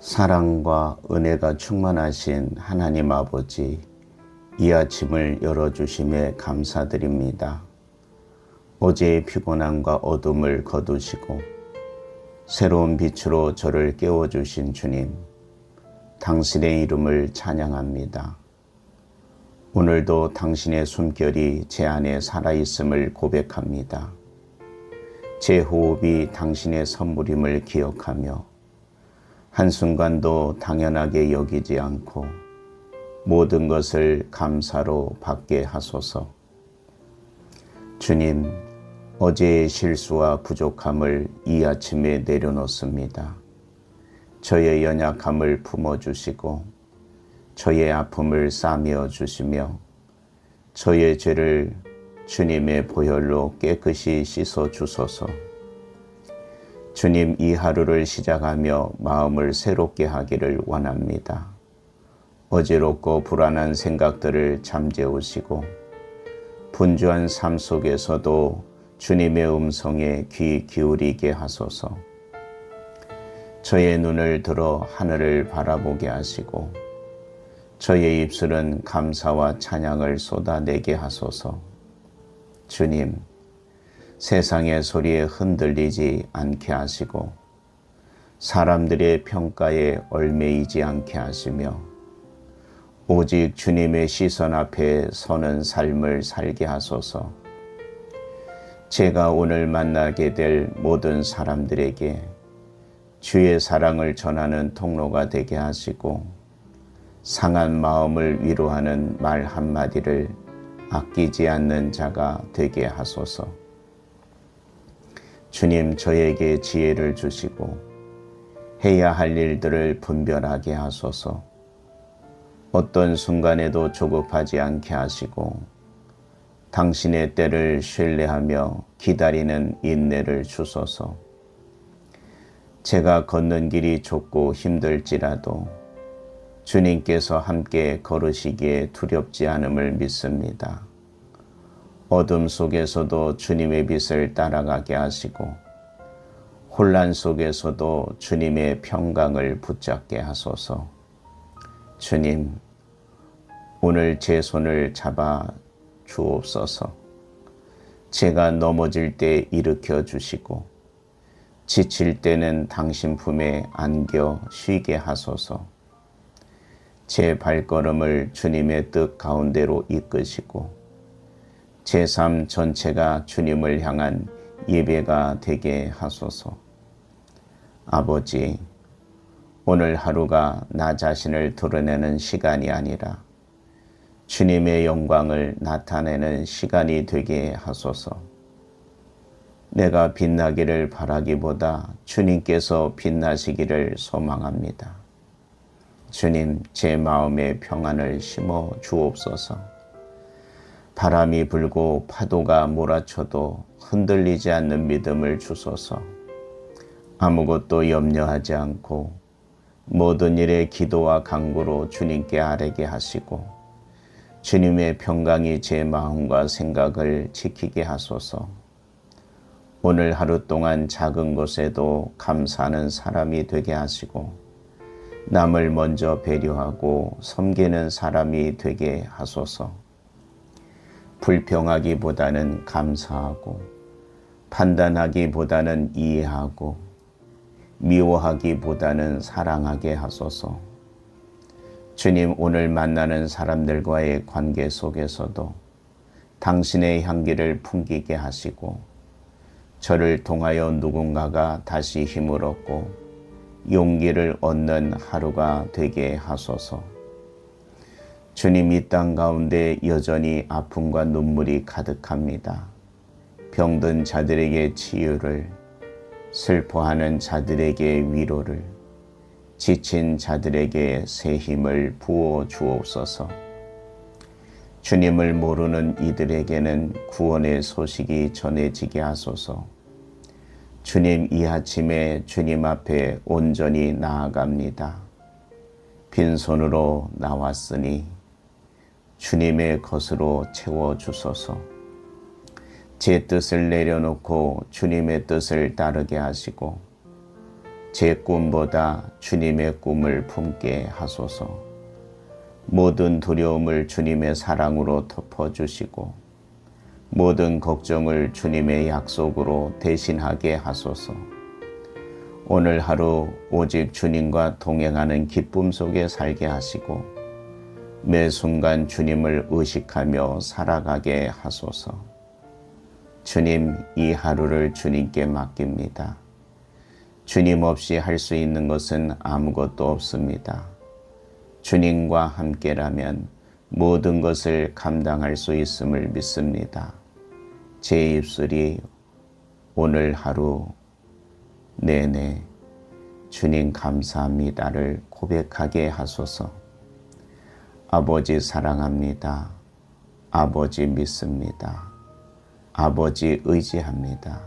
사랑과 은혜가 충만하신 하나님 아버지, 이 아침을 열어주심에 감사드립니다. 어제의 피곤함과 어둠을 거두시고 새로운 빛으로 저를 깨워주신 주님, 당신의 이름을 찬양합니다. 오늘도 당신의 숨결이 제 안에 살아있음을 고백합니다. 제 호흡이 당신의 선물임을 기억하며 한순간도 당연하게 여기지 않고 모든 것을 감사로 받게 하소서. 주님, 어제의 실수와 부족함을 이 아침에 내려놓습니다. 저의 연약함을 품어주시고 저의 아픔을 싸매어 주시며 저의 죄를 주님의 보혈로 깨끗이 씻어 주소서. 주님, 이 하루를 시작하며 마음을 새롭게 하기를 원합니다. 어지럽고 불안한 생각들을 잠재우시고 분주한 삶 속에서도 주님의 음성에 귀 기울이게 하소서. 저의 눈을 들어 하늘을 바라보게 하시고 저의 입술은 감사와 찬양을 쏟아내게 하소서. 주님, 세상의 소리에 흔들리지 않게 하시고 사람들의 평가에 얽매이지 않게 하시며 오직 주님의 시선 앞에 서는 삶을 살게 하소서. 제가 오늘 만나게 될 모든 사람들에게 주의 사랑을 전하는 통로가 되게 하시고 상한 마음을 위로하는 말 한마디를 아끼지 않는 자가 되게 하소서. 주님, 저에게 지혜를 주시고 해야 할 일들을 분별하게 하소서. 어떤 순간에도 조급하지 않게 하시고 당신의 때를 신뢰하며 기다리는 인내를 주소서. 제가 걷는 길이 좁고 힘들지라도 주님께서 함께 걸으시기에 두렵지 않음을 믿습니다. 어둠 속에서도 주님의 빛을 따라가게 하시고 혼란 속에서도 주님의 평강을 붙잡게 하소서. 주님, 오늘 제 손을 잡아 주옵소서. 제가 넘어질 때 일으켜 주시고 지칠 때는 당신 품에 안겨 쉬게 하소서. 제 발걸음을 주님의 뜻 가운데로 이끄시고 제 삶 전체가 주님을 향한 예배가 되게 하소서. 아버지, 오늘 하루가 나 자신을 드러내는 시간이 아니라 주님의 영광을 나타내는 시간이 되게 하소서. 내가 빛나기를 바라기보다 주님께서 빛나시기를 소망합니다. 주님, 제 마음에 평안을 심어 주옵소서. 바람이 불고 파도가 몰아쳐도 흔들리지 않는 믿음을 주소서. 아무것도 염려하지 않고 모든 일에 기도와 간구로 주님께 아뢰게 하시고 주님의 평강이 제 마음과 생각을 지키게 하소서. 오늘 하루 동안 작은 것에도 감사하는 사람이 되게 하시고 남을 먼저 배려하고 섬기는 사람이 되게 하소서. 불평하기보다는 감사하고 판단하기보다는 이해하고 미워하기보다는 사랑하게 하소서. 주님, 오늘 만나는 사람들과의 관계 속에서도 당신의 향기를 풍기게 하시고 저를 통하여 누군가가 다시 힘을 얻고 용기를 얻는 하루가 되게 하소서. 주님, 이 땅 가운데 여전히 아픔과 눈물이 가득합니다. 병든 자들에게 치유를, 슬퍼하는 자들에게 위로를, 지친 자들에게 새 힘을 부어 주옵소서. 주님을 모르는 이들에게는 구원의 소식이 전해지게 하소서. 주님, 이 아침에 주님 앞에 온전히 나아갑니다. 빈손으로 나왔으니 주님의 것으로 채워주소서. 제 뜻을 내려놓고 주님의 뜻을 따르게 하시고 제 꿈보다 주님의 꿈을 품게 하소서. 모든 두려움을 주님의 사랑으로 덮어주시고 모든 걱정을 주님의 약속으로 대신하게 하소서. 오늘 하루 오직 주님과 동행하는 기쁨 속에 살게 하시고 매 순간 주님을 의식하며 살아가게 하소서. 주님, 이 하루를 주님께 맡깁니다. 주님 없이 할 수 있는 것은 아무것도 없습니다. 주님과 함께라면 모든 것을 감당할 수 있음을 믿습니다. 제 입술이 오늘 하루 내내 주님 감사합니다를 고백하게 하소서. 아버지 사랑합니다. 아버지 믿습니다. 아버지 의지합니다.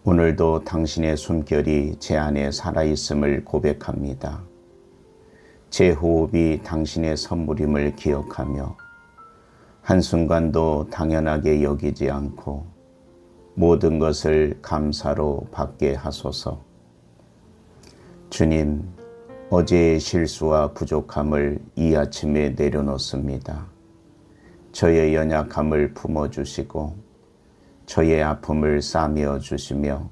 오늘도 당신의 숨결이 제 안에 살아있음을 고백합니다. 제 호흡이 당신의 선물임을 기억하며 한순간도 당연하게 여기지 않고 모든 것을 감사로 받게 하소서. 주님, 어제의 실수와 부족함을 이 아침에 내려놓습니다. 저의 연약함을 품어주시고 저의 아픔을 싸매어 주시며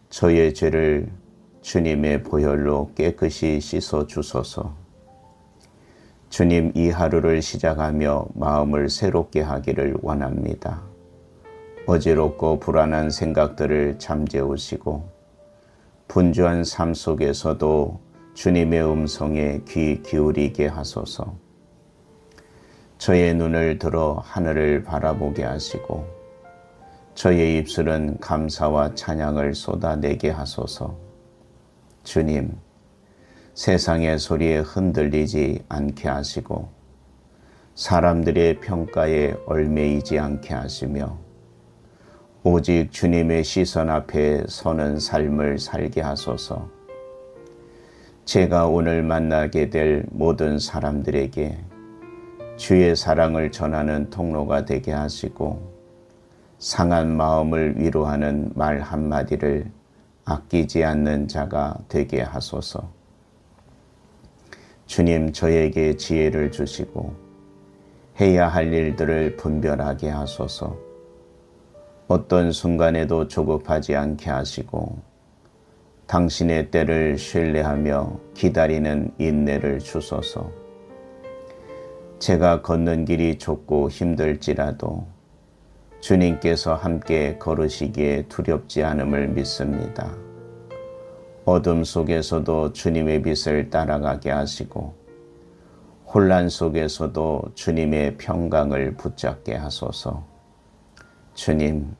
저의 죄를 주님의 보혈로 깨끗이 씻어 주소서. 주님, 이 하루를 시작하며 마음을 새롭게 하기를 원합니다. 어지럽고 불안한 생각들을 잠재우시고 분주한 삶 속에서도 주님의 음성에 귀 기울이게 하소서. 저의 눈을 들어 하늘을 바라보게 하시고 저의 입술은 감사와 찬양을 쏟아내게 하소서. 주님, 세상의 소리에 흔들리지 않게 하시고 사람들의 평가에 얽매이지 않게 하시며 오직 주님의 시선 앞에 서는 삶을 살게 하소서. 제가 오늘 만나게 될 모든 사람들에게 주의 사랑을 전하는 통로가 되게 하시고 상한 마음을 위로하는 말 한마디를 아끼지 않는 자가 되게 하소서. 주님, 저에게 지혜를 주시고 해야 할 일들을 분별하게 하소서. 어떤 순간에도 조급하지 않게 하시고 당신의 때를 신뢰하며 기다리는 인내를 주소서. 제가 걷는 길이 좁고 힘들지라도 주님께서 함께 걸으시기에 두렵지 않음을 믿습니다. 어둠 속에서도 주님의 빛을 따라가게 하시고 혼란 속에서도 주님의 평강을 붙잡게 하소서. 주님,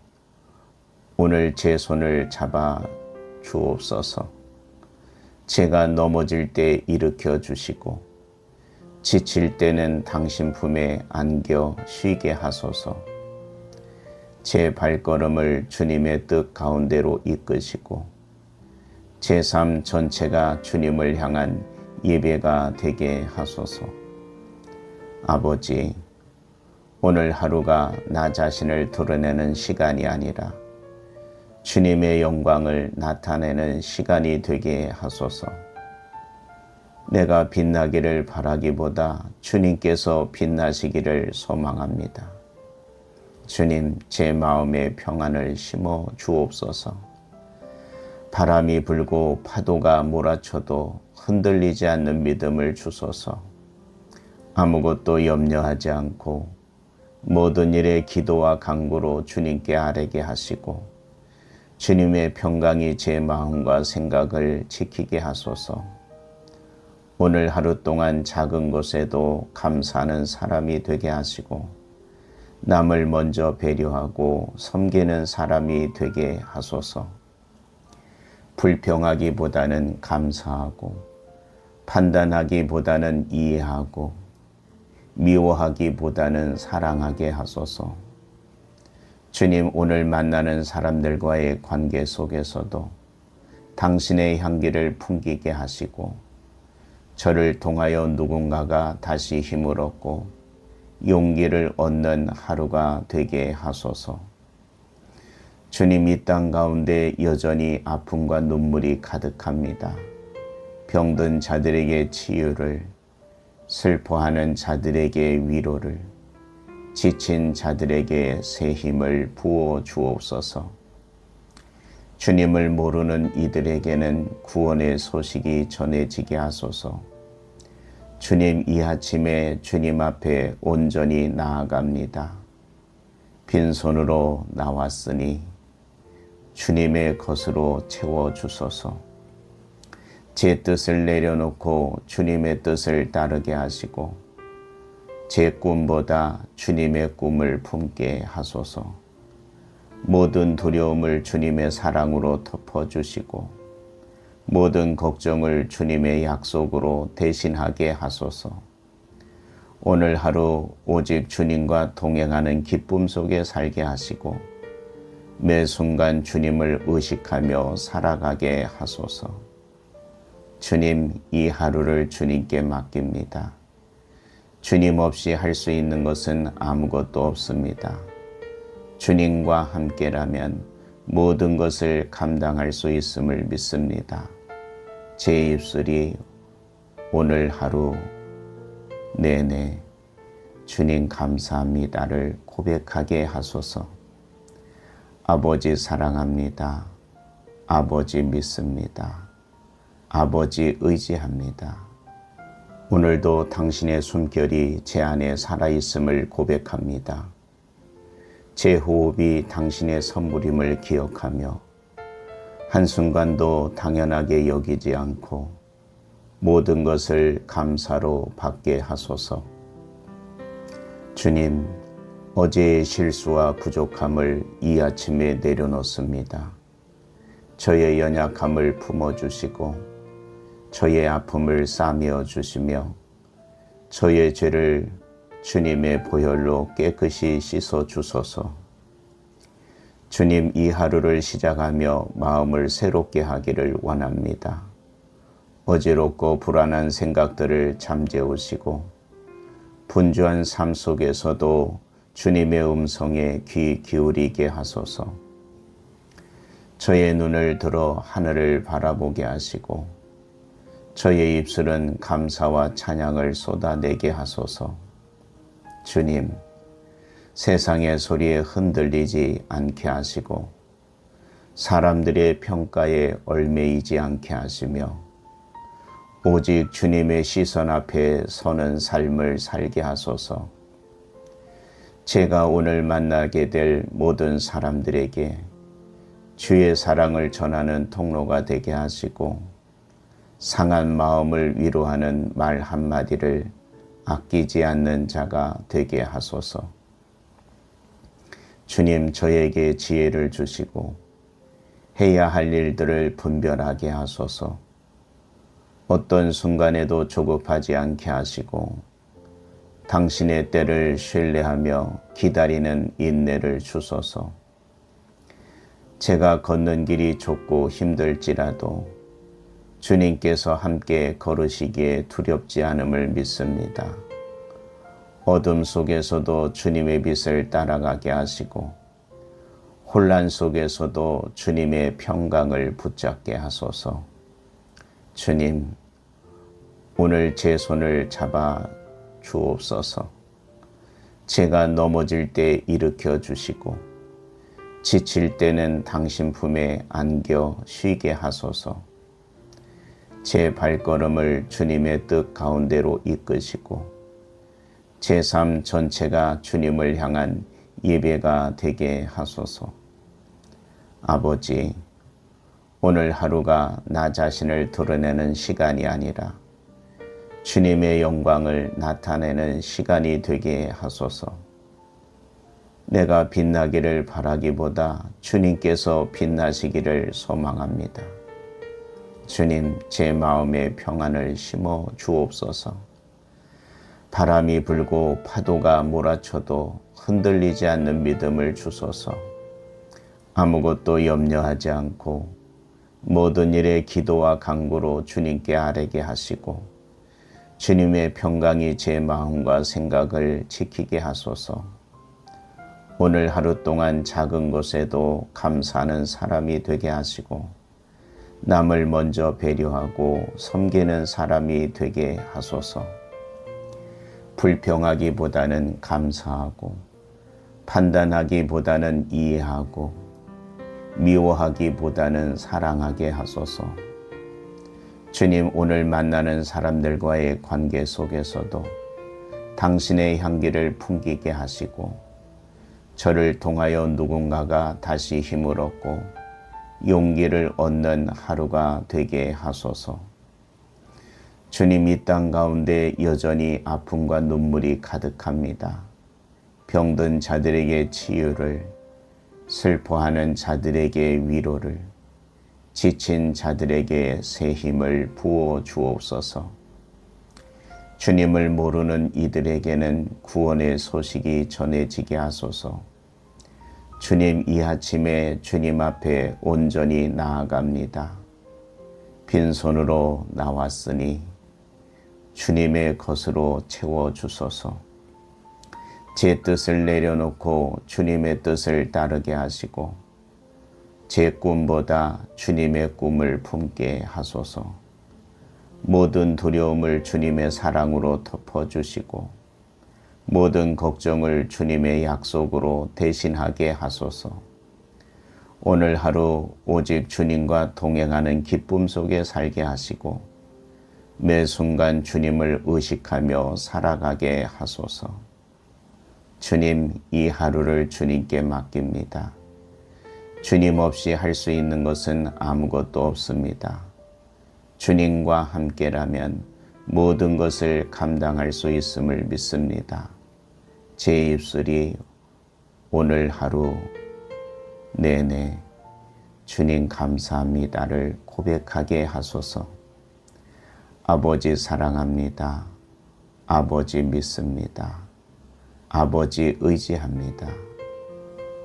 오늘 제 손을 잡아 주옵소서. 제가 넘어질 때 일으켜 주시고 지칠 때는 당신 품에 안겨 쉬게 하소서. 제 발걸음을 주님의 뜻 가운데로 이끄시고 제 삶 전체가 주님을 향한 예배가 되게 하소서. 아버지, 오늘 하루가 나 자신을 드러내는 시간이 아니라 주님의 영광을 나타내는 시간이 되게 하소서. 내가 빛나기를 바라기보다 주님께서 빛나시기를 소망합니다. 주님, 제 마음에 평안을 심어 주옵소서. 바람이 불고 파도가 몰아쳐도 흔들리지 않는 믿음을 주소서. 아무것도 염려하지 않고 모든 일에 기도와 간구로 주님께 아뢰게 하시고 주님의 평강이 제 마음과 생각을 지키게 하소서. 오늘 하루 동안 작은 것에도 감사하는 사람이 되게 하시고 남을 먼저 배려하고 섬기는 사람이 되게 하소서. 불평하기보다는 감사하고 판단하기보다는 이해하고 미워하기보다는 사랑하게 하소서. 주님, 오늘 만나는 사람들과의 관계 속에서도 당신의 향기를 풍기게 하시고 저를 통하여 누군가가 다시 힘을 얻고 용기를 얻는 하루가 되게 하소서. 주님, 이 땅 가운데 여전히 아픔과 눈물이 가득합니다. 병든 자들에게 치유를, 슬퍼하는 자들에게 위로를, 지친 자들에게 새 힘을 부어 주옵소서. 주님을 모르는 이들에게는 구원의 소식이 전해지게 하소서. 주님, 이 아침에 주님 앞에 온전히 나아갑니다. 빈손으로 나왔으니 주님의 것으로 채워주소서. 제 뜻을 내려놓고 주님의 뜻을 따르게 하시고 제 꿈보다 주님의 꿈을 품게 하소서. 모든 두려움을 주님의 사랑으로 덮어주시고 모든 걱정을 주님의 약속으로 대신하게 하소서. 오늘 하루 오직 주님과 동행하는 기쁨 속에 살게 하시고 매 순간 주님을 의식하며 살아가게 하소서. 주님, 이 하루를 주님께 맡깁니다. 주님 없이 할 수 있는 것은 아무것도 없습니다. 주님과 함께라면 모든 것을 감당할 수 있음을 믿습니다. 제 입술이 오늘 하루 내내 주님 감사합니다를 고백하게 하소서. 아버지 사랑합니다. 아버지 믿습니다. 아버지 의지합니다. 오늘도 당신의 숨결이 제 안에 살아있음을 고백합니다. 제 호흡이 당신의 선물임을 기억하며 한순간도 당연하게 여기지 않고 모든 것을 감사로 받게 하소서. 주님, 어제의 실수와 부족함을 이 아침에 내려놓습니다. 저의 연약함을 품어주시고 저의 아픔을 싸매어 주시며 저의 죄를 주님의 보혈로 깨끗이 씻어 주소서. 주님, 이 하루를 시작하며 마음을 새롭게 하기를 원합니다. 어지럽고 불안한 생각들을 잠재우시고 분주한 삶 속에서도 주님의 음성에 귀 기울이게 하소서. 저의 눈을 들어 하늘을 바라보게 하시고 저의 입술은 감사와 찬양을 쏟아내게 하소서. 주님, 세상의 소리에 흔들리지 않게 하시고 사람들의 평가에 얽매이지 않게 하시며 오직 주님의 시선 앞에 서는 삶을 살게 하소서. 제가 오늘 만나게 될 모든 사람들에게 주의 사랑을 전하는 통로가 되게 하시고 상한 마음을 위로하는 말 한마디를 아끼지 않는 자가 되게 하소서. 주님, 저에게 지혜를 주시고 해야 할 일들을 분별하게 하소서. 어떤 순간에도 조급하지 않게 하시고 당신의 때를 신뢰하며 기다리는 인내를 주소서. 제가 걷는 길이 좁고 힘들지라도 주님께서 함께 걸으시기에 두렵지 않음을 믿습니다. 어둠 속에서도 주님의 빛을 따라가게 하시고 혼란 속에서도 주님의 평강을 붙잡게 하소서. 주님, 오늘 제 손을 잡아 주옵소서. 제가 넘어질 때 일으켜 주시고 지칠 때는 당신 품에 안겨 쉬게 하소서. 제 발걸음을 주님의 뜻 가운데로 이끄시고 제 삶 전체가 주님을 향한 예배가 되게 하소서. 아버지, 오늘 하루가 나 자신을 드러내는 시간이 아니라 주님의 영광을 나타내는 시간이 되게 하소서. 내가 빛나기를 바라기보다 주님께서 빛나시기를 소망합니다. 주님, 제 마음에 평안을 심어 주옵소서. 바람이 불고 파도가 몰아쳐도 흔들리지 않는 믿음을 주소서. 아무것도 염려하지 않고 모든 일에 기도와 간구로 주님께 아뢰게 하시고 주님의 평강이 제 마음과 생각을 지키게 하소서. 오늘 하루 동안 작은 것에도 감사하는 사람이 되게 하시고 남을 먼저 배려하고 섬기는 사람이 되게 하소서. 불평하기보다는 감사하고 판단하기보다는 이해하고 미워하기보다는 사랑하게 하소서. 주님, 오늘 만나는 사람들과의 관계 속에서도 당신의 향기를 풍기게 하시고 저를 통하여 누군가가 다시 힘을 얻고 용기를 얻는 하루가 되게 하소서. 주님, 이 땅 가운데 여전히 아픔과 눈물이 가득합니다. 병든 자들에게 치유를, 슬퍼하는 자들에게 위로를, 지친 자들에게 새 힘을 부어 주옵소서. 주님을 모르는 이들에게는 구원의 소식이 전해지게 하소서. 주님, 이 아침에 주님 앞에 온전히 나아갑니다. 빈손으로 나왔으니 주님의 것으로 채워주소서. 제 뜻을 내려놓고 주님의 뜻을 따르게 하시고 제 꿈보다 주님의 꿈을 품게 하소서. 모든 두려움을 주님의 사랑으로 덮어주시고 모든 걱정을 주님의 약속으로 대신하게 하소서. 오늘 하루 오직 주님과 동행하는 기쁨 속에 살게 하시고 매 순간 주님을 의식하며 살아가게 하소서. 주님, 이 하루를 주님께 맡깁니다. 주님 없이 할 수 있는 것은 아무것도 없습니다. 주님과 함께라면 모든 것을 감당할 수 있음을 믿습니다. 제 입술이 오늘 하루 내내 주님 감사합니다를 고백하게 하소서. 아버지 사랑합니다. 아버지 믿습니다. 아버지 의지합니다.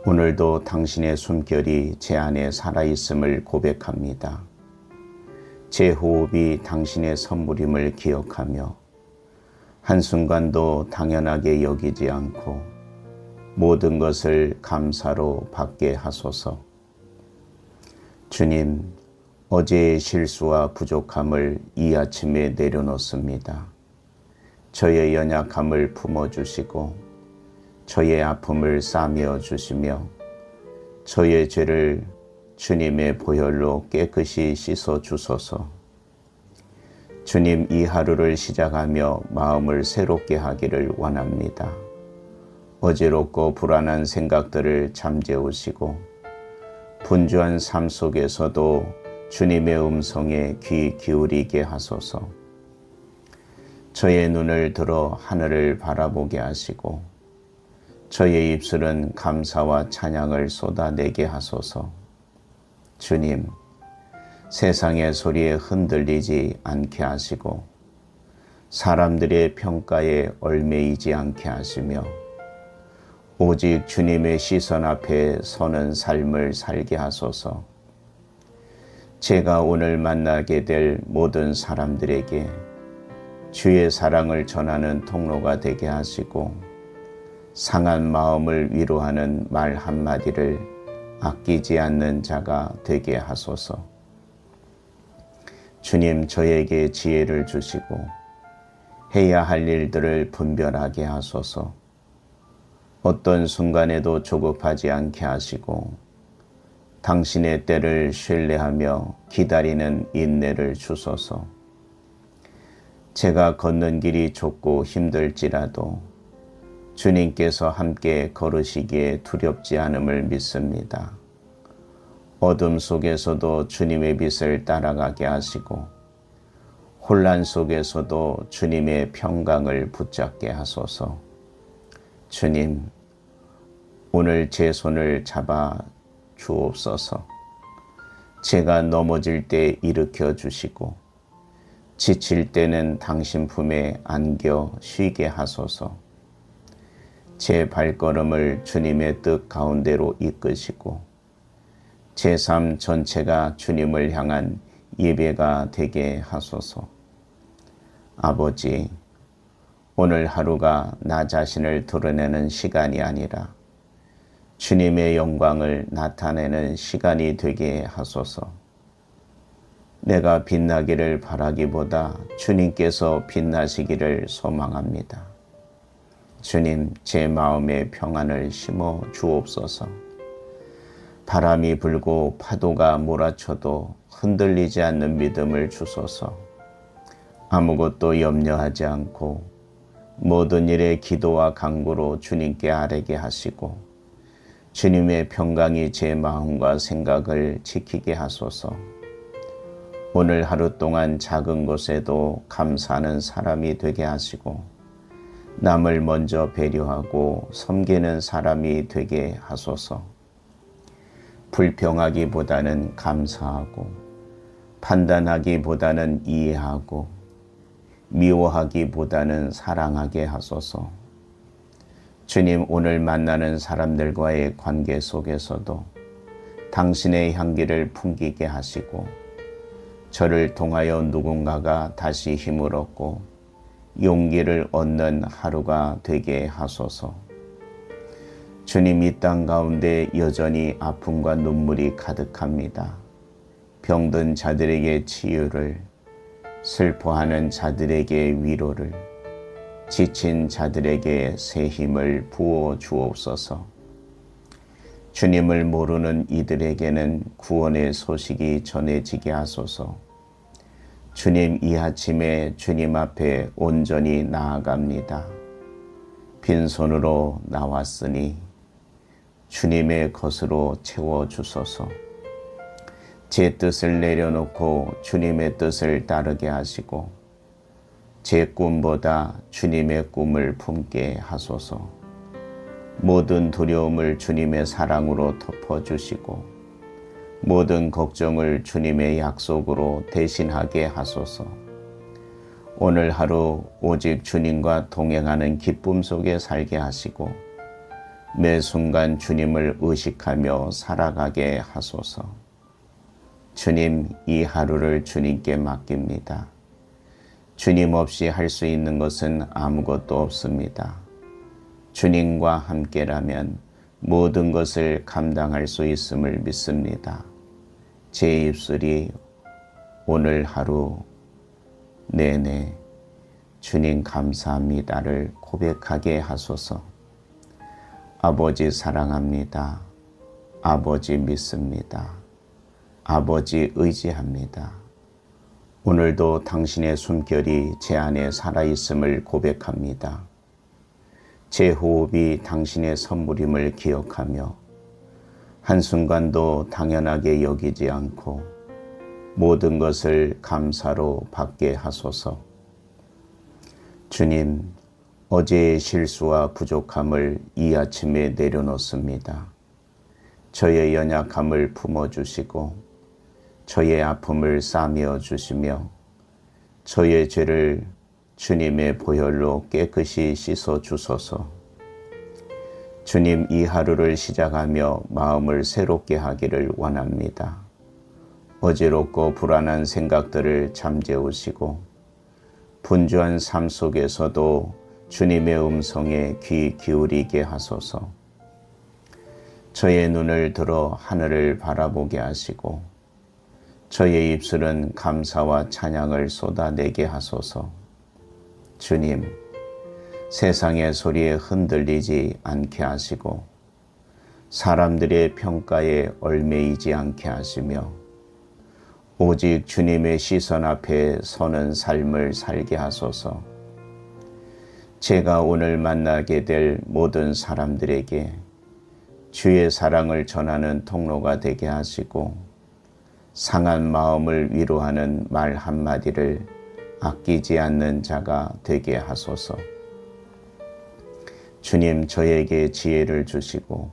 오늘도 당신의 숨결이 제 안에 살아있음을 고백합니다. 제 호흡이 당신의 선물임을 기억하며 한순간도 당연하게 여기지 않고 모든 것을 감사로 받게 하소서. 주님, 어제의 실수와 부족함을 이 아침에 내려놓습니다. 저의 연약함을 품어주시고 저의 아픔을 싸매어 주시며 저의 죄를 주님의 보혈로 깨끗이 씻어 주소서. 주님, 이 하루를 시작하며 마음을 새롭게 하기를 원합니다. 어지럽고 불안한 생각들을 잠재우시고 분주한 삶 속에서도 주님의 음성에 귀 기울이게 하소서. 저의 눈을 들어 하늘을 바라보게 하시고 저의 입술은 감사와 찬양을 쏟아내게 하소서. 주님, 세상의 소리에 흔들리지 않게 하시고 사람들의 평가에 얽매이지 않게 하시며 오직 주님의 시선 앞에 서는 삶을 살게 하소서. 제가 오늘 만나게 될 모든 사람들에게 주의 사랑을 전하는 통로가 되게 하시고 상한 마음을 위로하는 말 한마디를 아끼지 않는 자가 되게 하소서. 주님, 저에게 지혜를 주시고 해야 할 일들을 분별하게 하소서. 어떤 순간에도 조급하지 않게 하시고 당신의 때를 신뢰하며 기다리는 인내를 주소서. 제가 걷는 길이 좁고 힘들지라도 주님께서 함께 걸으시기에 두렵지 않음을 믿습니다. 어둠 속에서도 주님의 빛을 따라가게 하시고 혼란 속에서도 주님의 평강을 붙잡게 하소서. 주님, 오늘 제 손을 잡아 주옵소서. 제가 넘어질 때 일으켜 주시고 지칠 때는 당신 품에 안겨 쉬게 하소서. 제 발걸음을 주님의 뜻 가운데로 이끄시고 제 삶 전체가 주님을 향한 예배가 되게 하소서. 아버지, 오늘 하루가 나 자신을 드러내는 시간이 아니라 주님의 영광을 나타내는 시간이 되게 하소서. 내가 빛나기를 바라기보다 주님께서 빛나시기를 소망합니다. 주님, 제 마음에 평안을 심어 주옵소서. 바람이 불고 파도가 몰아쳐도 흔들리지 않는 믿음을 주소서. 아무것도 염려하지 않고 모든 일에 기도와 간구로 주님께 아뢰게 하시고 주님의 평강이 제 마음과 생각을 지키게 하소서. 오늘 하루 동안 작은 것에도 감사하는 사람이 되게 하시고 남을 먼저 배려하고 섬기는 사람이 되게 하소서. 불평하기보다는 감사하고 판단하기보다는 이해하고 미워하기보다는 사랑하게 하소서. 주님, 오늘 만나는 사람들과의 관계 속에서도 당신의 향기를 풍기게 하시고 저를 통하여 누군가가 다시 힘을 얻고 용기를 얻는 하루가 되게 하소서. 주님, 이 땅 가운데 여전히 아픔과 눈물이 가득합니다. 병든 자들에게 치유를, 슬퍼하는 자들에게 위로를, 지친 자들에게 새 힘을 부어 주옵소서. 주님을 모르는 이들에게는 구원의 소식이 전해지게 하소서. 주님, 이 아침에 주님 앞에 온전히 나아갑니다. 빈손으로 나왔으니 주님의 것으로 채워주소서. 제 뜻을 내려놓고 주님의 뜻을 따르게 하시고 제 꿈보다 주님의 꿈을 품게 하소서. 모든 두려움을 주님의 사랑으로 덮어주시고 모든 걱정을 주님의 약속으로 대신하게 하소서. 오늘 하루 오직 주님과 동행하는 기쁨 속에 살게 하시고 매 순간 주님을 의식하며 살아가게 하소서. 주님, 이 하루를 주님께 맡깁니다. 주님 없이 할 수 있는 것은 아무것도 없습니다. 주님과 함께라면 모든 것을 감당할 수 있음을 믿습니다. 제 입술이 오늘 하루 내내 주님 감사합니다를 고백하게 하소서. 아버지 사랑합니다. 아버지 믿습니다. 아버지 의지합니다. 오늘도 당신의 숨결이 제 안에 살아있음을 고백합니다. 제 호흡이 당신의 선물임을 기억하며 한순간도 당연하게 여기지 않고 모든 것을 감사로 받게 하소서. 주님, 어제의 실수와 부족함을 이 아침에 내려놓습니다. 저의 연약함을 품어주시고 저의 아픔을 싸매어 주시며 저의 죄를 주님의 보혈로 깨끗이 씻어 주소서. 주님, 이 하루를 시작하며 마음을 새롭게 하기를 원합니다. 어지럽고 불안한 생각들을 잠재우시고 분주한 삶 속에서도 주님의 음성에 귀 기울이게 하소서. 저의 눈을 들어 하늘을 바라보게 하시고 저의 입술은 감사와 찬양을 쏟아내게 하소서. 주님, 세상의 소리에 흔들리지 않게 하시고 사람들의 평가에 얽매이지 않게 하시며 오직 주님의 시선 앞에 서는 삶을 살게 하소서. 제가 오늘 만나게 될 모든 사람들에게 주의 사랑을 전하는 통로가 되게 하시고 상한 마음을 위로하는 말 한마디를 아끼지 않는 자가 되게 하소서. 주님, 저에게 지혜를 주시고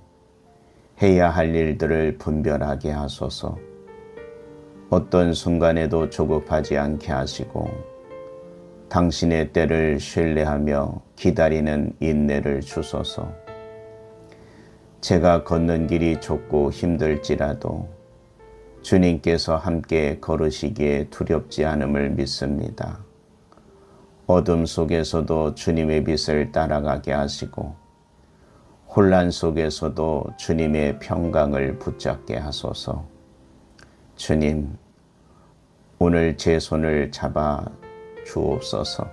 해야 할 일들을 분별하게 하소서. 어떤 순간에도 조급하지 않게 하시고 당신의 때를 신뢰하며 기다리는 인내를 주소서. 제가 걷는 길이 좁고 힘들지라도 주님께서 함께 걸으시기에 두렵지 않음을 믿습니다. 어둠 속에서도 주님의 빛을 따라가게 하시고 혼란 속에서도 주님의 평강을 붙잡게 하소서. 주님, 오늘 제 손을 잡아 주옵소서.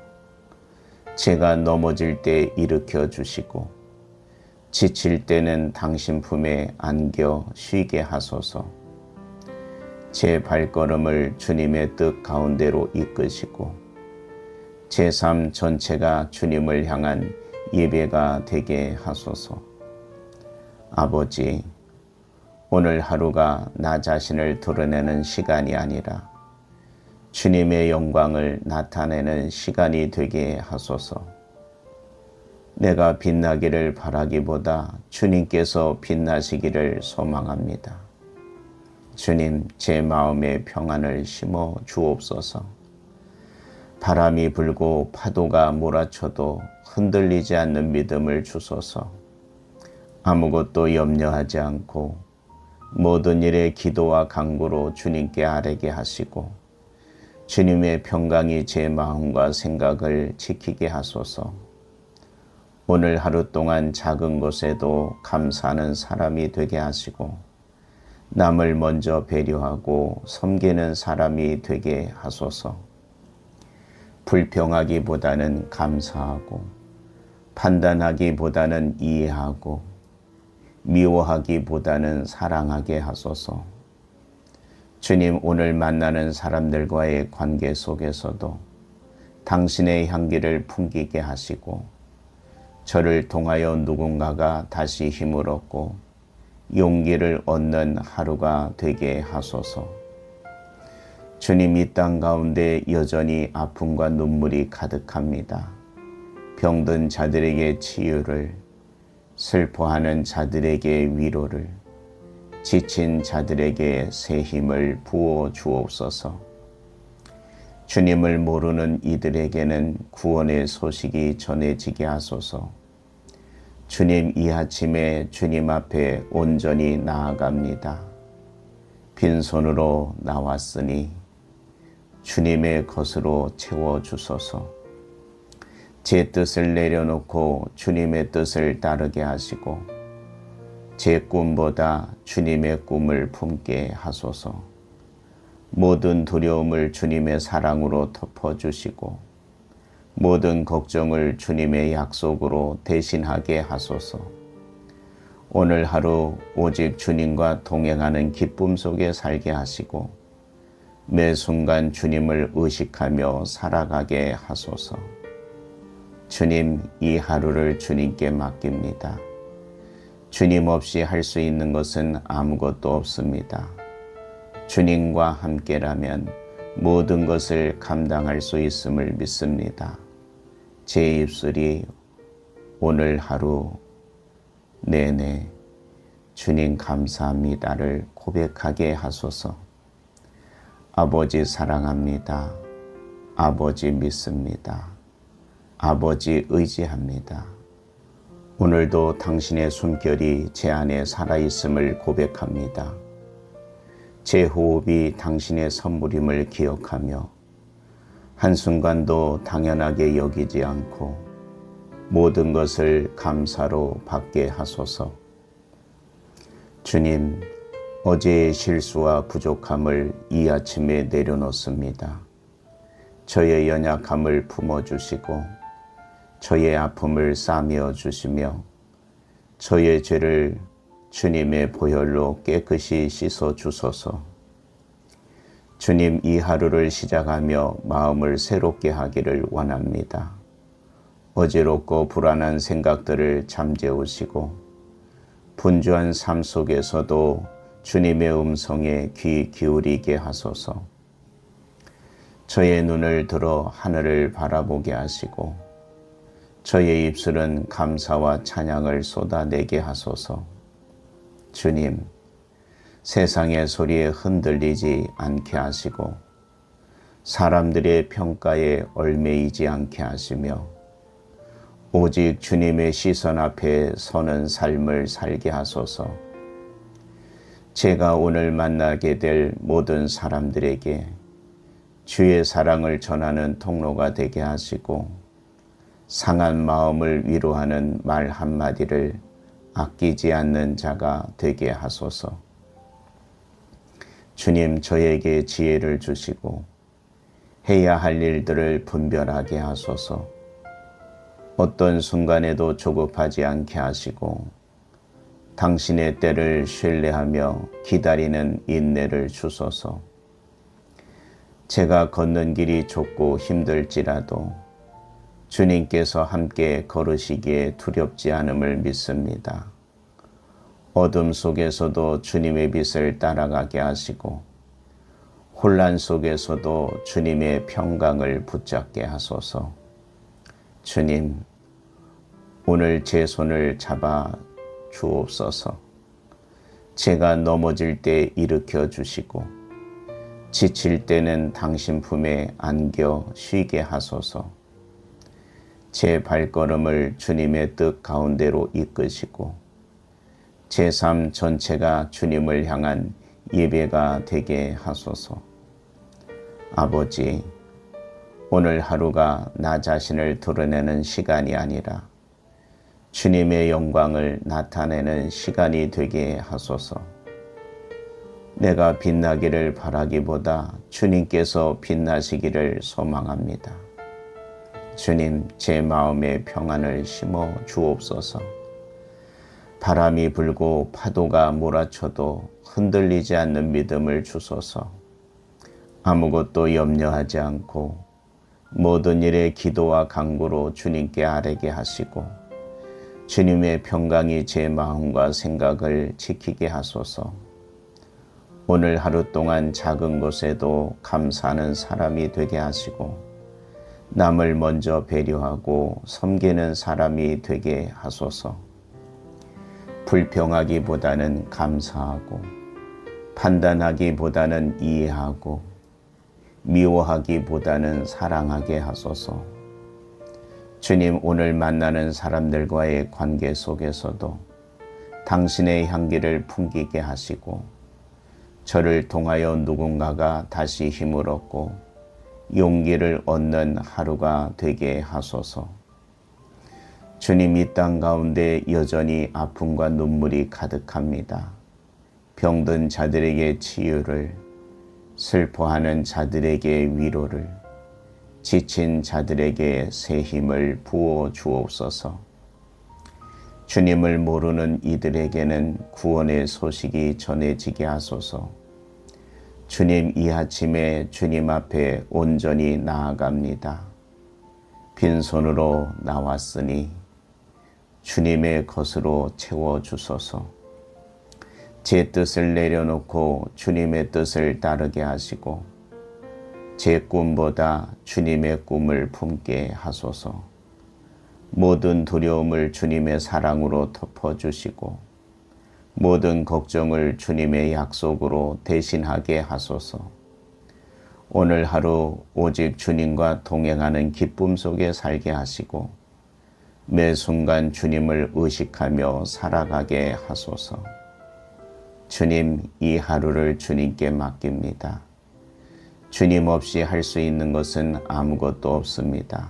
제가 넘어질 때 일으켜 주시고 지칠 때는 당신 품에 안겨 쉬게 하소서. 제 발걸음을 주님의 뜻 가운데로 이끄시고 제 삶 전체가 주님을 향한 예배가 되게 하소서. 아버지, 오늘 하루가 나 자신을 드러내는 시간이 아니라 주님의 영광을 나타내는 시간이 되게 하소서. 내가 빛나기를 바라기보다 주님께서 빛나시기를 소망합니다. 주님, 제 마음에 평안을 심어 주옵소서. 바람이 불고 파도가 몰아쳐도 흔들리지 않는 믿음을 주소서. 아무것도 염려하지 않고 모든 일에 기도와 간구로 주님께 아뢰게 하시고 주님의 평강이 제 마음과 생각을 지키게 하소서. 오늘 하루 동안 작은 것에도 감사하는 사람이 되게 하시고 남을 먼저 배려하고 섬기는 사람이 되게 하소서. 불평하기보다는 감사하고 판단하기보다는 이해하고 미워하기보다는 사랑하게 하소서. 주님, 오늘 만나는 사람들과의 관계 속에서도 당신의 향기를 풍기게 하시고 저를 통하여 누군가가 다시 힘을 얻고 용기를 얻는 하루가 되게 하소서. 주님, 이 땅 가운데 여전히 아픔과 눈물이 가득합니다. 병든 자들에게 치유를, 슬퍼하는 자들에게 위로를, 지친 자들에게 새 힘을 부어 주옵소서. 주님을 모르는 이들에게는 구원의 소식이 전해지게 하소서. 주님, 이 아침에 주님 앞에 온전히 나아갑니다. 빈손으로 나왔으니 주님의 것으로 채워주소서. 제 뜻을 내려놓고 주님의 뜻을 따르게 하시고 제 꿈보다 주님의 꿈을 품게 하소서. 모든 두려움을 주님의 사랑으로 덮어주시고 모든 걱정을 주님의 약속으로 대신하게 하소서. 오늘 하루 오직 주님과 동행하는 기쁨 속에 살게 하시고 매 순간 주님을 의식하며 살아가게 하소서. 주님, 이 하루를 주님께 맡깁니다. 주님 없이 할 수 있는 것은 아무것도 없습니다. 주님과 함께라면 모든 것을 감당할 수 있음을 믿습니다. 제 입술이 오늘 하루 내내 주님 감사합니다를 고백하게 하소서. 아버지 사랑합니다. 아버지 믿습니다. 아버지 의지합니다. 오늘도 당신의 숨결이 제 안에 살아있음을 고백합니다. 제 호흡이 당신의 선물임을 기억하며 한순간도 당연하게 여기지 않고 모든 것을 감사로 받게 하소서. 주님, 어제의 실수와 부족함을 이 아침에 내려놓습니다. 저의 연약함을 품어주시고 저의 아픔을 싸매어 주시며 저의 죄를 주님의 보혈로 깨끗이 씻어 주소서. 주님, 이 하루를 시작하며 마음을 새롭게 하기를 원합니다. 어지럽고 불안한 생각들을 잠재우시고 분주한 삶 속에서도 주님의 음성에 귀 기울이게 하소서. 저의 눈을 들어 하늘을 바라보게 하시고 저의 입술은 감사와 찬양을 쏟아내게 하소서. 주님, 세상의 소리에 흔들리지 않게 하시고 사람들의 평가에 얽매이지 않게 하시며 오직 주님의 시선 앞에 서는 삶을 살게 하소서. 제가 오늘 만나게 될 모든 사람들에게 주의 사랑을 전하는 통로가 되게 하시고 상한 마음을 위로하는 말 한마디를 아끼지 않는 자가 되게 하소서. 주님, 저에게 지혜를 주시고 해야 할 일들을 분별하게 하소서. 어떤 순간에도 조급하지 않게 하시고 당신의 때를 신뢰하며 기다리는 인내를 주소서. 제가 걷는 길이 좁고 힘들지라도 주님께서 함께 걸으시기에 두렵지 않음을 믿습니다. 어둠 속에서도 주님의 빛을 따라가게 하시고 혼란 속에서도 주님의 평강을 붙잡게 하소서. 주님, 오늘 제 손을 잡아 주옵소서. 제가 넘어질 때 일으켜 주시고 지칠 때는 당신 품에 안겨 쉬게 하소서. 제 발걸음을 주님의 뜻 가운데로 이끄시고 제 삶 전체가 주님을 향한 예배가 되게 하소서. 아버지, 오늘 하루가 나 자신을 드러내는 시간이 아니라 주님의 영광을 나타내는 시간이 되게 하소서. 내가 빛나기를 바라기보다 주님께서 빛나시기를 소망합니다. 주님, 제 마음에 평안을 심어 주옵소서. 바람이 불고 파도가 몰아쳐도 흔들리지 않는 믿음을 주소서. 아무것도 염려하지 않고 모든 일에 기도와 간구로 주님께 아뢰게 하시고 주님의 평강이 제 마음과 생각을 지키게 하소서. 오늘 하루 동안 작은 것에도 감사하는 사람이 되게 하시고 남을 먼저 배려하고 섬기는 사람이 되게 하소서. 불평하기보다는 감사하고 판단하기보다는 이해하고 미워하기보다는 사랑하게 하소서. 주님, 오늘 만나는 사람들과의 관계 속에서도 당신의 향기를 풍기게 하시고 저를 통하여 누군가가 다시 힘을 얻고 용기를 얻는 하루가 되게 하소서. 주님, 이 땅 가운데 여전히 아픔과 눈물이 가득합니다. 병든 자들에게 치유를, 슬퍼하는 자들에게 위로를, 지친 자들에게 새 힘을 부어 주옵소서. 주님을 모르는 이들에게는 구원의 소식이 전해지게 하소서. 주님, 이 아침에 주님 앞에 온전히 나아갑니다. 빈손으로 나왔으니 주님의 것으로 채워주소서. 제 뜻을 내려놓고 주님의 뜻을 따르게 하시고 제 꿈보다 주님의 꿈을 품게 하소서. 모든 두려움을 주님의 사랑으로 덮어주시고 모든 걱정을 주님의 약속으로 대신하게 하소서. 오늘 하루 오직 주님과 동행하는 기쁨 속에 살게 하시고 매 순간 주님을 의식하며 살아가게 하소서. 주님, 이 하루를 주님께 맡깁니다. 주님 없이 할 수 있는 것은 아무것도 없습니다.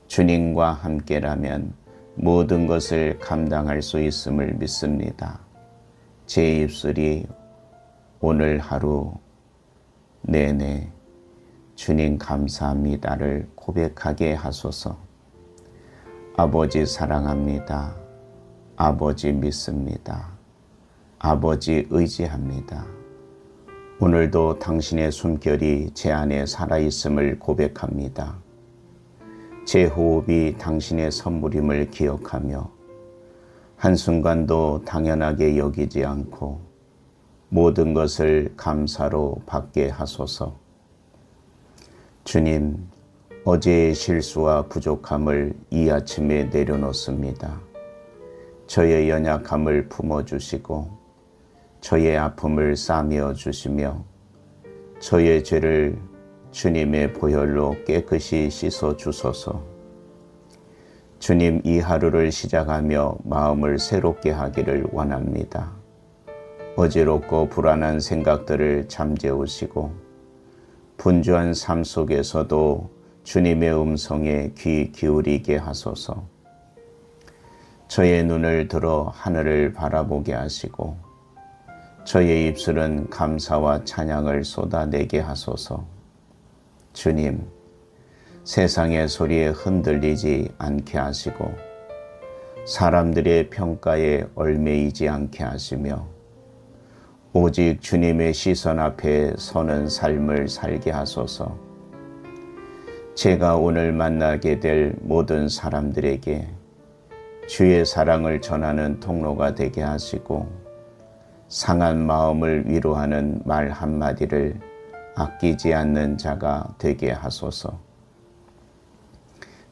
주님과 함께라면 모든 것을 감당할 수 있음을 믿습니다. 제 입술이 오늘 하루 내내 주님 감사합니다를 고백하게 하소서. 아버지 사랑합니다. 아버지 믿습니다. 아버지 의지합니다. 오늘도 당신의 숨결이 제 안에 살아있음을 고백합니다. 제 호흡이 당신의 선물임을 기억하며 한순간도 당연하게 여기지 않고 모든 것을 감사로 받게 하소서. 주님, 어제의 실수와 부족함을 이 아침에 내려놓습니다. 저의 연약함을 품어주시고 저의 아픔을 싸매어 주시며 저의 죄를 주님의 보혈로 깨끗이 씻어 주소서. 주님, 이 하루를 시작하며 마음을 새롭게 하기를 원합니다. 어지럽고 불안한 생각들을 잠재우시고 분주한 삶 속에서도 주님의 음성에 귀 기울이게 하소서. 저의 눈을 들어 하늘을 바라보게 하시고 저의 입술은 감사와 찬양을 쏟아내게 하소서. 주님, 세상의 소리에 흔들리지 않게 하시고 사람들의 평가에 얽매이지 않게 하시며 오직 주님의 시선 앞에 서는 삶을 살게 하소서. 제가 오늘 만나게 될 모든 사람들에게 주의 사랑을 전하는 통로가 되게 하시고 상한 마음을 위로하는 말 한마디를 아끼지 않는 자가 되게 하소서.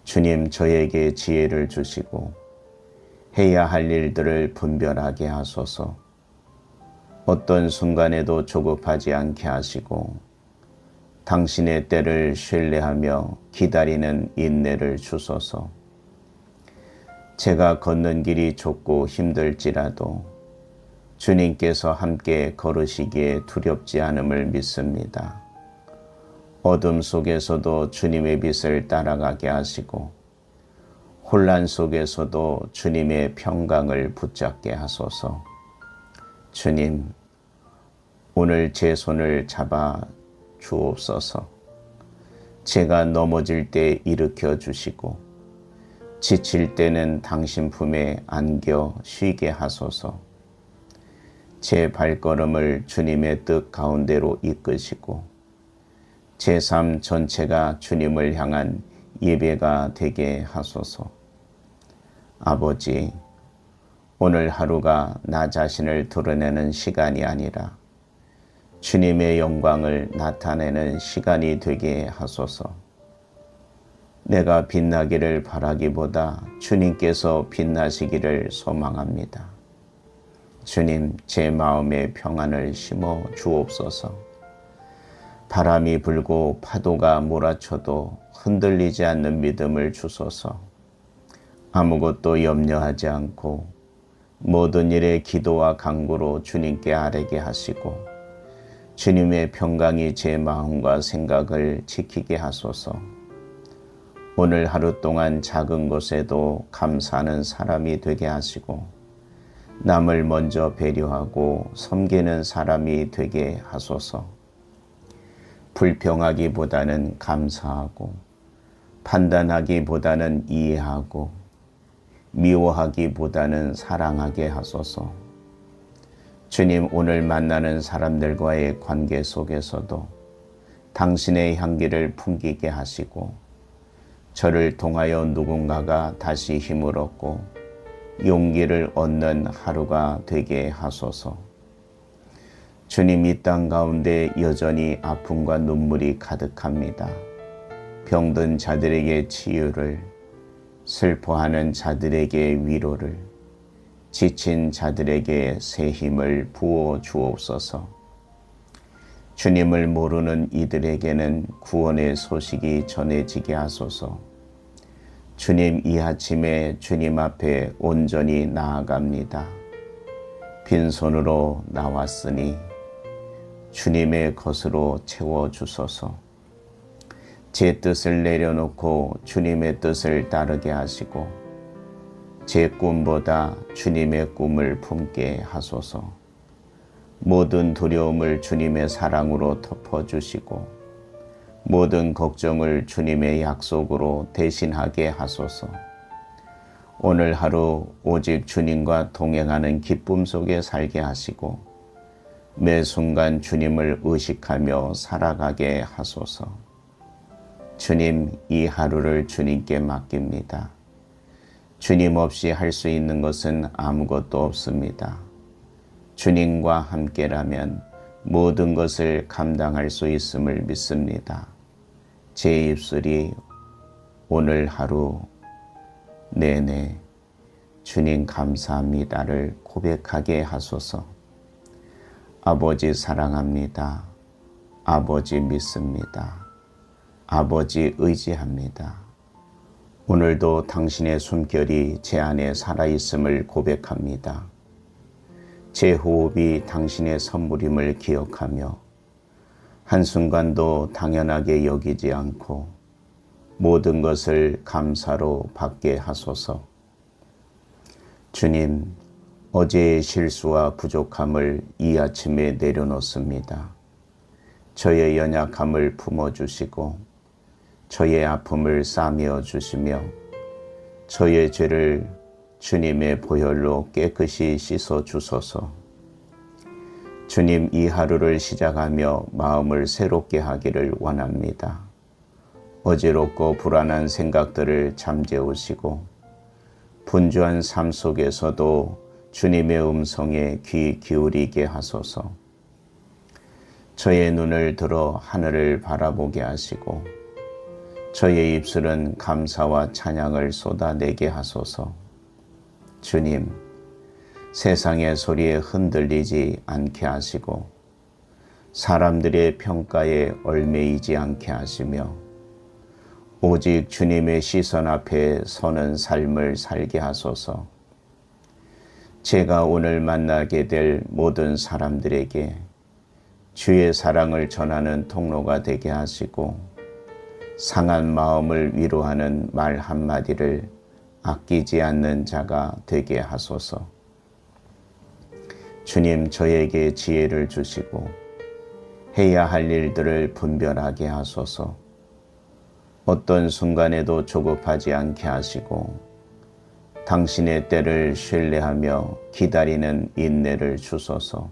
주님, 저에게 지혜를 주시고 해야 할 일들을 분별하게 하소서. 어떤 순간에도 조급하지 않게 하시고 당신의 때를 신뢰하며 기다리는 인내를 주소서. 제가 걷는 길이 좁고 힘들지라도 주님께서 함께 걸으시기에 두렵지 않음을 믿습니다. 어둠 속에서도 주님의 빛을 따라가게 하시고 혼란 속에서도 주님의 평강을 붙잡게 하소서. 주님, 오늘 제 손을 잡아 주옵소서. 제가 넘어질 때 일으켜 주시고 지칠 때는 당신 품에 안겨 쉬게 하소서. 제 발걸음을 주님의 뜻 가운데로 이끄시고 제 삶 전체가 주님을 향한 예배가 되게 하소서. 아버지, 오늘 하루가 나 자신을 드러내는 시간이 아니라 주님의 영광을 나타내는 시간이 되게 하소서. 내가 빛나기를 바라기보다 주님께서 빛나시기를 소망합니다. 주님, 제 마음에 평안을 심어 주옵소서. 바람이 불고 파도가 몰아쳐도 흔들리지 않는 믿음을 주소서. 아무것도 염려하지 않고 모든 일에 기도와 간구로 주님께 아뢰게 하시고 주님의 평강이 제 마음과 생각을 지키게 하소서. 오늘 하루 동안 작은 것에도 감사하는 사람이 되게 하시고 남을 먼저 배려하고 섬기는 사람이 되게 하소서. 불평하기보다는 감사하고 판단하기보다는 이해하고 미워하기보다는 사랑하게 하소서. 주님, 오늘 만나는 사람들과의 관계 속에서도 당신의 향기를 풍기게 하시고 저를 통하여 누군가가 다시 힘을 얻고 용기를 얻는 하루가 되게 하소서. 주님, 이 땅 가운데 여전히 아픔과 눈물이 가득합니다. 병든 자들에게 치유를, 슬퍼하는 자들에게 위로를, 지친 자들에게 새 힘을 부어 주옵소서. 주님을 모르는 이들에게는 구원의 소식이 전해지게 하소서. 주님, 이 아침에 주님 앞에 온전히 나아갑니다. 빈손으로 나왔으니 주님의 것으로 채워주소서. 제 뜻을 내려놓고 주님의 뜻을 따르게 하시고 제 꿈보다 주님의 꿈을 품게 하소서. 모든 두려움을 주님의 사랑으로 덮어주시고 모든 걱정을 주님의 약속으로 대신하게 하소서. 오늘 하루 오직 주님과 동행하는 기쁨 속에 살게 하시고 매 순간 주님을 의식하며 살아가게 하소서. 주님, 이 하루를 주님께 맡깁니다. 주님 없이 할 수 있는 것은 아무것도 없습니다. 주님과 함께라면 모든 것을 감당할 수 있음을 믿습니다. 제 입술이 오늘 하루 내내 주님 감사합니다를 고백하게 하소서. 아버지 사랑합니다. 아버지 믿습니다. 아버지 의지합니다. 오늘도 당신의 숨결이 제 안에 살아있음을 고백합니다. 제 호흡이 당신의 선물임을 기억하며 한순간도 당연하게 여기지 않고 모든 것을 감사로 받게 하소서. 주님, 어제의 실수와 부족함을 이 아침에 내려놓습니다. 저의 연약함을 품어주시고 저의 아픔을 싸매어 주시며 저의 죄를 주님의 보혈로 깨끗이 씻어 주소서. 주님, 이 하루를 시작하며 마음을 새롭게 하기를 원합니다. 어지럽고 불안한 생각들을 잠재우시고 분주한 삶 속에서도 주님의 음성에 귀 기울이게 하소서. 저의 눈을 들어 하늘을 바라보게 하시고 저의 입술은 감사와 찬양을 쏟아내게 하소서. 주님, 세상의 소리에 흔들리지 않게 하시고 사람들의 평가에 얽매이지 않게 하시며 오직 주님의 시선 앞에 서는 삶을 살게 하소서. 제가 오늘 만나게 될 모든 사람들에게 주의 사랑을 전하는 통로가 되게 하시고 상한 마음을 위로하는 말 한마디를 아끼지 않는 자가 되게 하소서. 주님, 저에게 지혜를 주시고 해야 할 일들을 분별하게 하소서. 어떤 순간에도 조급하지 않게 하시고 당신의 때를 신뢰하며 기다리는 인내를 주소서.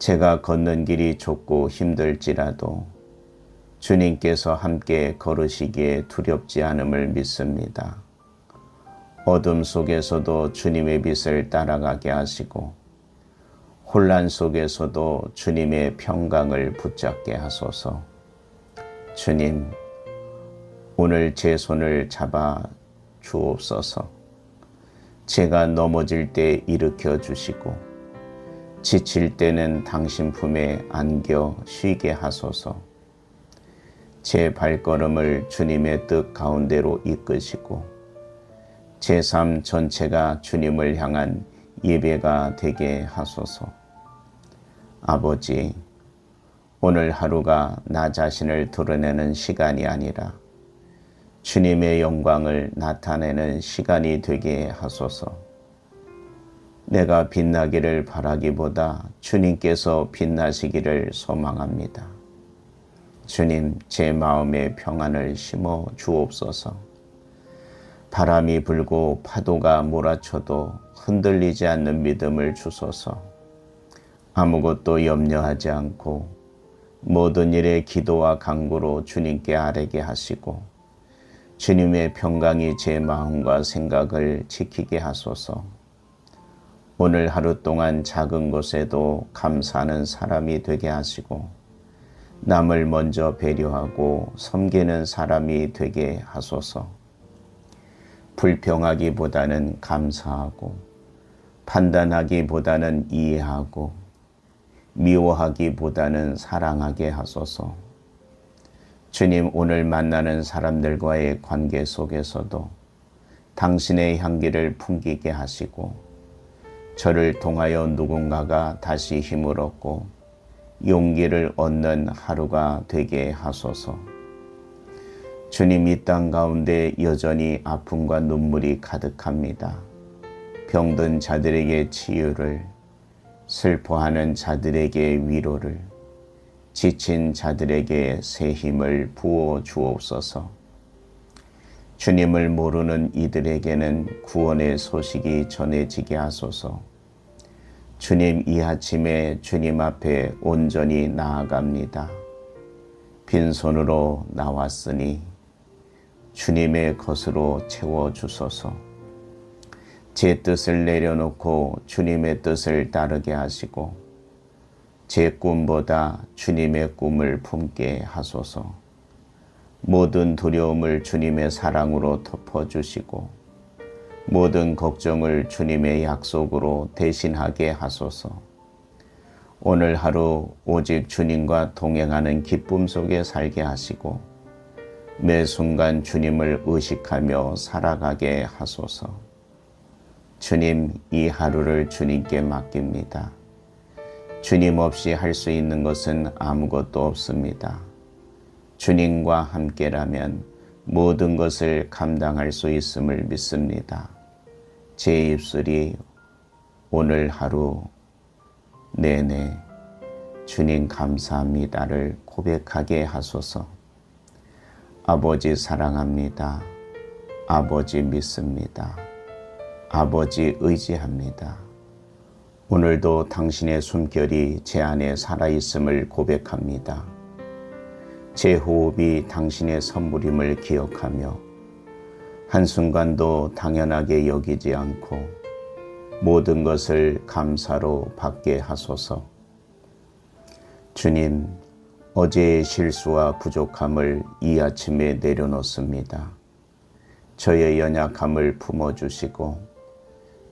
제가 걷는 길이 좁고 힘들지라도 주님께서 함께 걸으시기에 두렵지 않음을 믿습니다. 어둠 속에서도 주님의 빛을 따라가게 하시고 혼란 속에서도 주님의 평강을 붙잡게 하소서. 주님, 오늘 제 손을 잡아 주옵소서. 제가 넘어질 때 일으켜 주시고 지칠 때는 당신 품에 안겨 쉬게 하소서. 제 발걸음을 주님의 뜻 가운데로 이끄시고 제 삶 전체가 주님을 향한 예배가 되게 하소서. 아버지, 오늘 하루가 나 자신을 드러내는 시간이 아니라 주님의 영광을 나타내는 시간이 되게 하소서. 내가 빛나기를 바라기보다 주님께서 빛나시기를 소망합니다. 주님, 제 마음에 평안을 심어 주옵소서. 바람이 불고 파도가 몰아쳐도 흔들리지 않는 믿음을 주소서. 아무것도 염려하지 않고 모든 일에 기도와 간구로 주님께 아뢰게 하시고 주님의 평강이 제 마음과 생각을 지키게 하소서. 오늘 하루 동안 작은 것에도 감사하는 사람이 되게 하시고 남을 먼저 배려하고 섬기는 사람이 되게 하소서. 불평하기보다는 감사하고 판단하기보다는 이해하고 미워하기보다는 사랑하게 하소서. 주님, 오늘 만나는 사람들과의 관계 속에서도 당신의 향기를 풍기게 하시고 저를 통하여 누군가가 다시 힘을 얻고 용기를 얻는 하루가 되게 하소서. 주님, 이 땅 가운데 여전히 아픔과 눈물이 가득합니다. 병든 자들에게 치유를, 슬퍼하는 자들에게 위로를, 지친 자들에게 새 힘을 부어 주옵소서. 주님을 모르는 이들에게는 구원의 소식이 전해지게 하소서. 주님, 이 아침에 주님 앞에 온전히 나아갑니다. 빈손으로 나왔으니 주님의 것으로 채워주소서. 제 뜻을 내려놓고 주님의 뜻을 따르게 하시고 제 꿈보다 주님의 꿈을 품게 하소서. 모든 두려움을 주님의 사랑으로 덮어주시고 모든 걱정을 주님의 약속으로 대신하게 하소서. 오늘 하루 오직 주님과 동행하는 기쁨 속에 살게 하시고 매 순간 주님을 의식하며 살아가게 하소서. 주님, 이 하루를 주님께 맡깁니다. 주님 없이 할 수 있는 것은 아무것도 없습니다. 주님과 함께라면 모든 것을 감당할 수 있음을 믿습니다. 제 입술이 오늘 하루 내내 주님 감사합니다를 고백하게 하소서. 아버지 사랑합니다. 아버지 믿습니다. 아버지 의지합니다. 오늘도 당신의 숨결이 제 안에 살아있음을 고백합니다. 제 호흡이 당신의 선물임을 기억하며 한순간도 당연하게 여기지 않고 모든 것을 감사로 받게 하소서. 주님, 어제의 실수와 부족함을 이 아침에 내려놓습니다. 저의 연약함을 품어주시고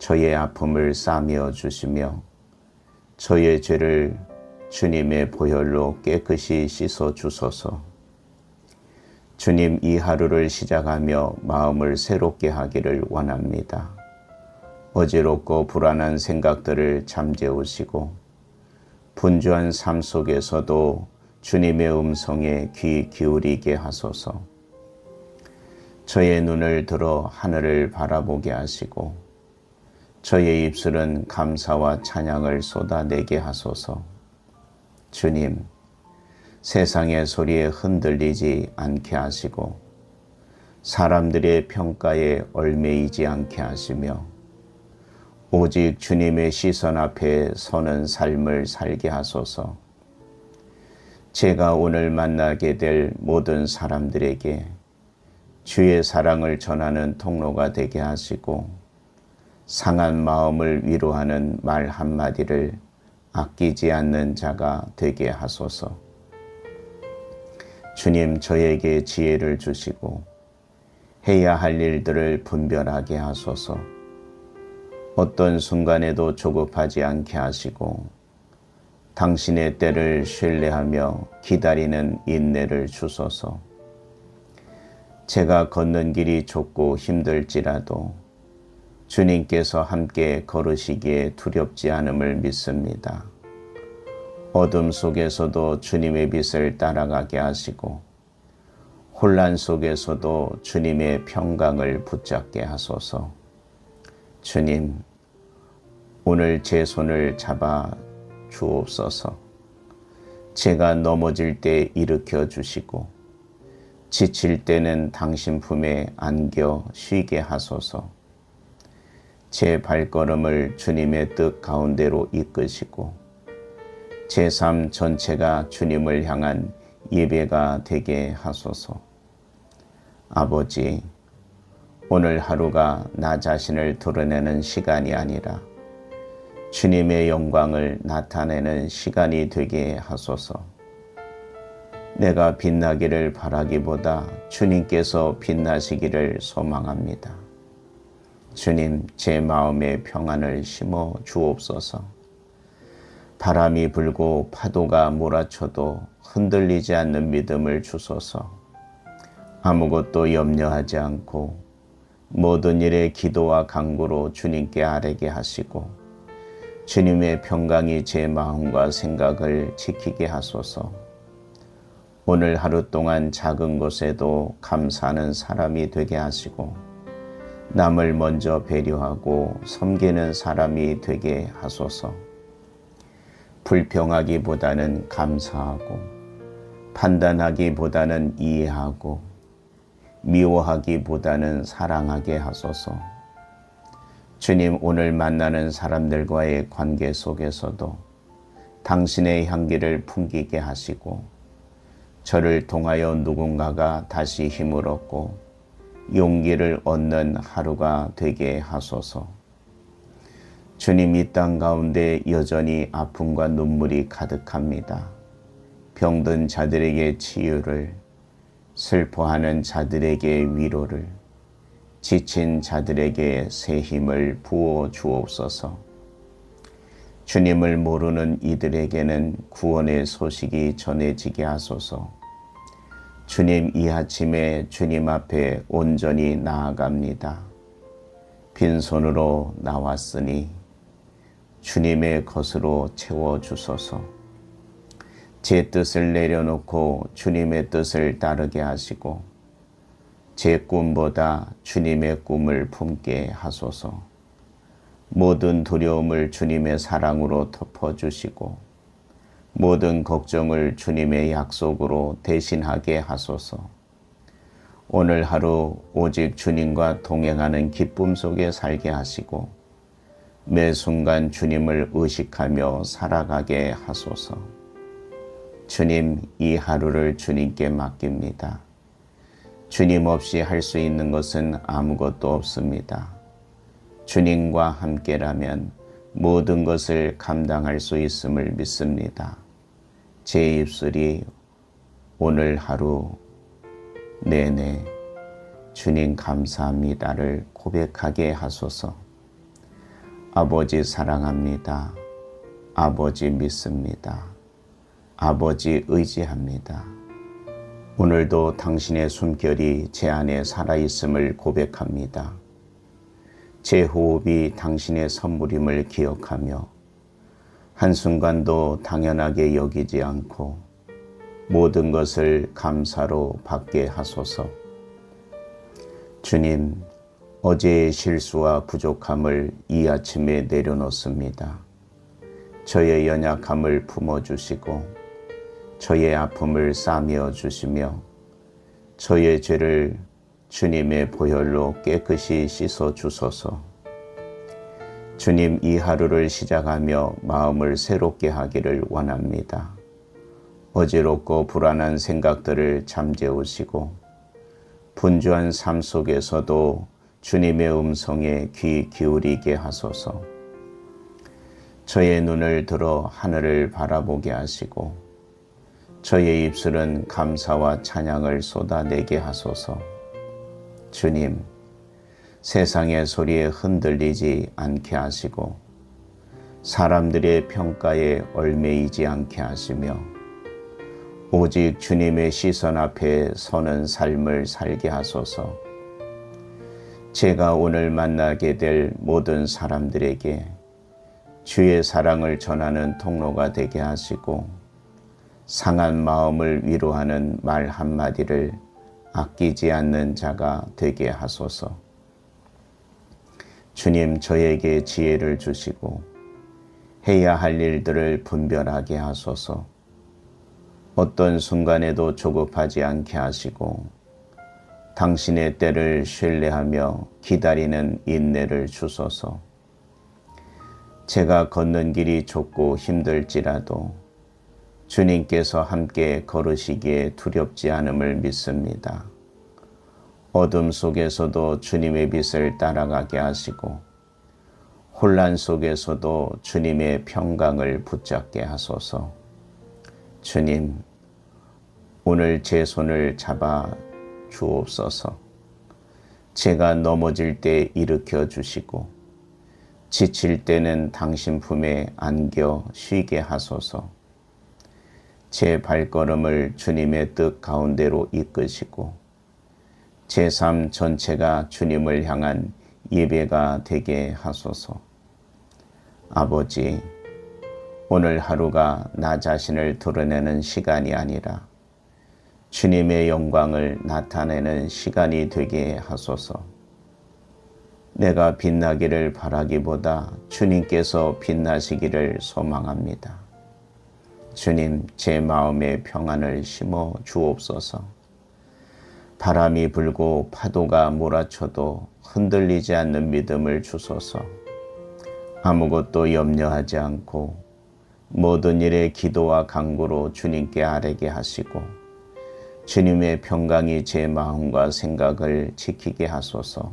저의 아픔을 싸매어 주시며 저의 죄를 주님의 보혈로 깨끗이 씻어 주소서. 주님, 이 하루를 시작하며 마음을 새롭게 하기를 원합니다. 어지럽고 불안한 생각들을 잠재우시고 분주한 삶 속에서도 주님의 음성에 귀 기울이게 하소서. 저의 눈을 들어 하늘을 바라보게 하시고 저의 입술은 감사와 찬양을 쏟아내게 하소서. 주님, 세상의 소리에 흔들리지 않게 하시고 사람들의 평가에 얽매이지 않게 하시며 오직 주님의 시선 앞에 서는 삶을 살게 하소서. 제가 오늘 만나게 될 모든 사람들에게 주의 사랑을 전하는 통로가 되게 하시고 상한 마음을 위로하는 말 한마디를 아끼지 않는 자가 되게 하소서. 주님, 저에게 지혜를 주시고 해야 할 일들을 분별하게 하소서. 어떤 순간에도 조급하지 않게 하시고 당신의 때를 신뢰하며 기다리는 인내를 주소서. 제가 걷는 길이 좁고 힘들지라도 주님께서 함께 걸으시기에 두렵지 않음을 믿습니다. 어둠 속에서도 주님의 빛을 따라가게 하시고 혼란 속에서도 주님의 평강을 붙잡게 하소서. 주님, 오늘 제 손을 잡아 주옵소서. 제가 넘어질 때 일으켜 주시고 지칠 때는 당신 품에 안겨 쉬게 하소서. 제 발걸음을 주님의 뜻 가운데로 이끄시고 제 삶 전체가 주님을 향한 예배가 되게 하소서. 아버지, 오늘 하루가 나 자신을 드러내는 시간이 아니라 주님의 영광을 나타내는 시간이 되게 하소서. 내가 빛나기를 바라기보다 주님께서 빛나시기를 소망합니다. 주님, 제 마음에 평안을 심어 주옵소서. 바람이 불고 파도가 몰아쳐도 흔들리지 않는 믿음을 주소서. 아무것도 염려하지 않고 모든 일에 기도와 간구로 주님께 아뢰게 하시고 주님의 평강이 제 마음과 생각을 지키게 하소서. 오늘 하루 동안 작은 것에도 감사하는 사람이 되게 하시고 남을 먼저 배려하고 섬기는 사람이 되게 하소서. 불평하기보다는 감사하고 판단하기보다는 이해하고 미워하기보다는 사랑하게 하소서. 주님, 오늘 만나는 사람들과의 관계 속에서도 당신의 향기를 풍기게 하시고 저를 통하여 누군가가 다시 힘을 얻고 용기를 얻는 하루가 되게 하소서. 주님, 이 땅 가운데 여전히 아픔과 눈물이 가득합니다. 병든 자들에게 치유를, 슬퍼하는 자들에게 위로를, 지친 자들에게 새 힘을 부어 주옵소서. 주님을 모르는 이들에게는 구원의 소식이 전해지게 하소서. 주님, 이 아침에 주님 앞에 온전히 나아갑니다. 빈손으로 나왔으니 주님의 것으로 채워주소서. 제 뜻을 내려놓고 주님의 뜻을 따르게 하시고 제 꿈보다 주님의 꿈을 품게 하소서. 모든 두려움을 주님의 사랑으로 덮어주시고 모든 걱정을 주님의 약속으로 대신하게 하소서. 오늘 하루 오직 주님과 동행하는 기쁨 속에 살게 하시고 매 순간 주님을 의식하며 살아가게 하소서. 주님, 이 하루를 주님께 맡깁니다. 주님 없이 할 수 있는 것은 아무것도 없습니다. 주님과 함께라면 모든 것을 감당할 수 있음을 믿습니다. 제 입술이 오늘 하루 내내 주님 감사합니다를 고백하게 하소서. 아버지 사랑합니다. 아버지 믿습니다. 아버지 의지합니다. 오늘도 당신의 숨결이 제 안에 살아있음을 고백합니다. 제 호흡이 당신의 선물임을 기억하며 한순간도 당연하게 여기지 않고 모든 것을 감사로 받게 하소서. 주님, 어제의 실수와 부족함을 이 아침에 내려놓습니다. 저의 연약함을 품어주시고 저의 아픔을 싸매어 주시며 저의 죄를 주님의 보혈로 깨끗이 씻어 주소서. 주님, 이 하루를 시작하며 마음을 새롭게 하기를 원합니다. 어지럽고 불안한 생각들을 잠재우시고 분주한 삶 속에서도 주님의 음성에 귀 기울이게 하소서. 저의 눈을 들어 하늘을 바라보게 하시고 저의 입술은 감사와 찬양을 쏟아내게 하소서. 주님, 세상의 소리에 흔들리지 않게 하시고 사람들의 평가에 얽매이지 않게 하시며 오직 주님의 시선 앞에 서는 삶을 살게 하소서. 제가 오늘 만나게 될 모든 사람들에게 주의 사랑을 전하는 통로가 되게 하시고 상한 마음을 위로하는 말 한마디를 아끼지 않는 자가 되게 하소서. 주님, 저에게 지혜를 주시고 해야 할 일들을 분별하게 하소서. 어떤 순간에도 조급하지 않게 하시고 당신의 때를 신뢰하며 기다리는 인내를 주소서. 제가 걷는 길이 좁고 힘들지라도 주님께서 함께 걸으시기에 두렵지 않음을 믿습니다. 어둠 속에서도 주님의 빛을 따라가게 하시고 혼란 속에서도 주님의 평강을 붙잡게 하소서. 주님, 오늘 제 손을 잡아 주옵소서. 제가 넘어질 때 일으켜 주시고 지칠 때는 당신 품에 안겨 쉬게 하소서. 제 발걸음을 주님의 뜻 가운데로 이끄시고 제 삶 전체가 주님을 향한 예배가 되게 하소서. 아버지, 오늘 하루가 나 자신을 드러내는 시간이 아니라 주님의 영광을 나타내는 시간이 되게 하소서. 내가 빛나기를 바라기보다 주님께서 빛나시기를 소망합니다. 주님, 제 마음에 평안을 심어 주옵소서. 바람이 불고 파도가 몰아쳐도 흔들리지 않는 믿음을 주소서. 아무것도 염려하지 않고 모든 일에 기도와 간구로 주님께 아뢰게 하시고 주님의 평강이 제 마음과 생각을 지키게 하소서.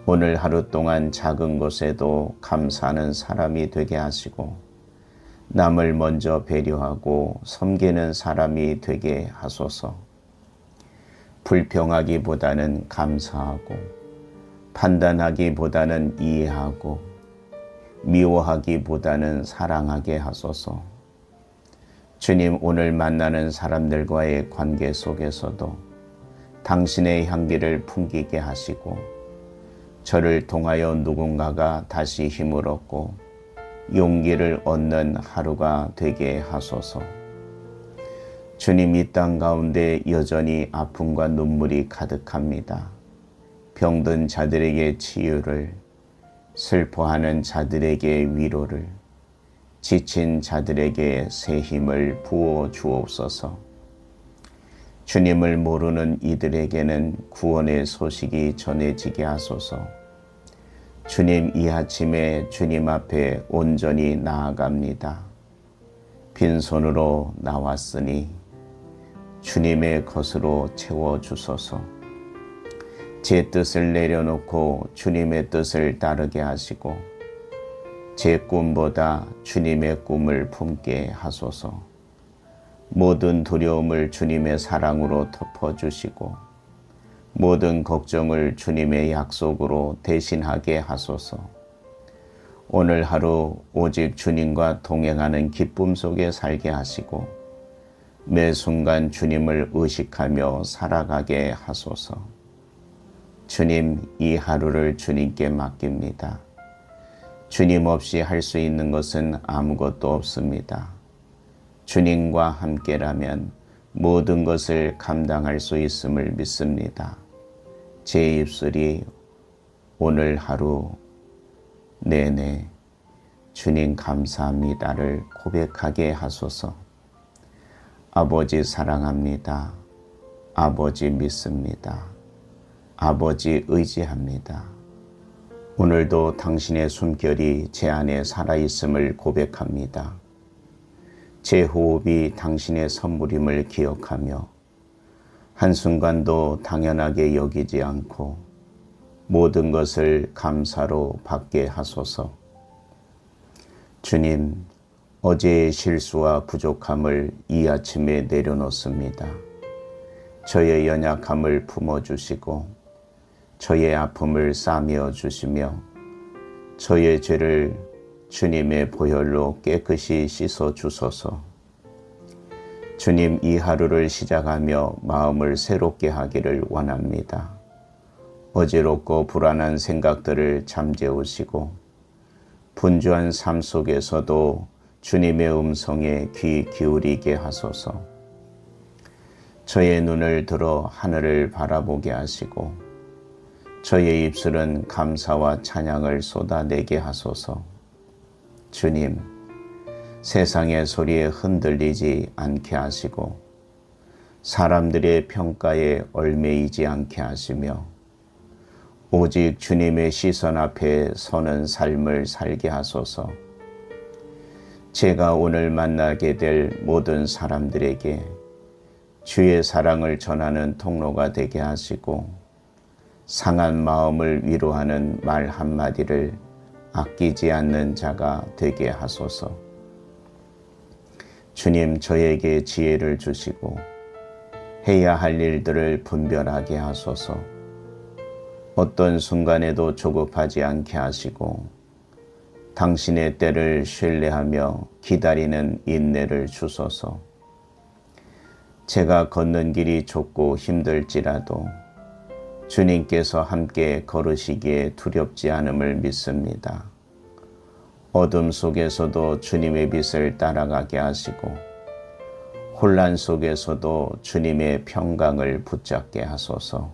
오늘 하루 동안 작은 것에도 감사하는 사람이 되게 하시고 남을 먼저 배려하고 섬기는 사람이 되게 하소서. 불평하기보다는 감사하고 판단하기보다는 이해하고 미워하기보다는 사랑하게 하소서. 주님, 오늘 만나는 사람들과의 관계 속에서도 당신의 향기를 풍기게 하시고 저를 통하여 누군가가 다시 힘을 얻고 용기를 얻는 하루가 되게 하소서. 주님, 이 땅 가운데 여전히 아픔과 눈물이 가득합니다. 병든 자들에게 치유를, 슬퍼하는 자들에게 위로를, 지친 자들에게 새 힘을 부어 주옵소서. 주님을 모르는 이들에게는 구원의 소식이 전해지게 하소서. 주님, 이 아침에 주님 앞에 온전히 나아갑니다. 빈손으로 나왔으니 주님의 것으로 채워주소서. 제 뜻을 내려놓고 주님의 뜻을 따르게 하시고 제 꿈보다 주님의 꿈을 품게 하소서. 모든 두려움을 주님의 사랑으로 덮어주시고 모든 걱정을 주님의 약속으로 대신하게 하소서. 오늘 하루 오직 주님과 동행하는 기쁨 속에 살게 하시고 매 순간 주님을 의식하며 살아가게 하소서. 주님, 이 하루를 주님께 맡깁니다. 주님 없이 할 수 있는 것은 아무것도 없습니다. 주님과 함께라면 모든 것을 감당할 수 있음을 믿습니다. 제 입술이 오늘 하루 내내 주님 감사합니다를 고백하게 하소서. 아버지 사랑합니다. 아버지 믿습니다. 아버지 의지합니다. 오늘도 당신의 숨결이 제 안에 살아있음을 고백합니다. 제 호흡이 당신의 선물임을 기억하며 한순간도 당연하게 여기지 않고 모든 것을 감사로 받게 하소서. 주님, 어제의 실수와 부족함을 이 아침에 내려놓습니다. 저의 연약함을 품어주시고 저의 아픔을 싸매어 주시며 저의 죄를 주님의 보혈로 깨끗이 씻어 주소서. 주님, 이 하루를 시작하며 마음을 새롭게 하기를 원합니다. 어지럽고 불안한 생각들을 잠재우시고 분주한 삶 속에서도 주님의 음성에 귀 기울이게 하소서. 저의 눈을 들어 하늘을 바라보게 하시고 저의 입술은 감사와 찬양을 쏟아내게 하소서. 주님, 세상의 소리에 흔들리지 않게 하시고 사람들의 평가에 얽매이지 않게 하시며 오직 주님의 시선 앞에 서는 삶을 살게 하소서. 제가 오늘 만나게 될 모든 사람들에게 주의 사랑을 전하는 통로가 되게 하시고 상한 마음을 위로하는 말 한마디를 아끼지 않는 자가 되게 하소서. 주님, 저에게 지혜를 주시고 해야 할 일들을 분별하게 하소서. 어떤 순간에도 조급하지 않게 하시고 당신의 때를 신뢰하며 기다리는 인내를 주소서. 제가 걷는 길이 좁고 힘들지라도 주님께서 함께 걸으시기에 두렵지 않음을 믿습니다. 어둠 속에서도 주님의 빛을 따라가게 하시고 혼란 속에서도 주님의 평강을 붙잡게 하소서.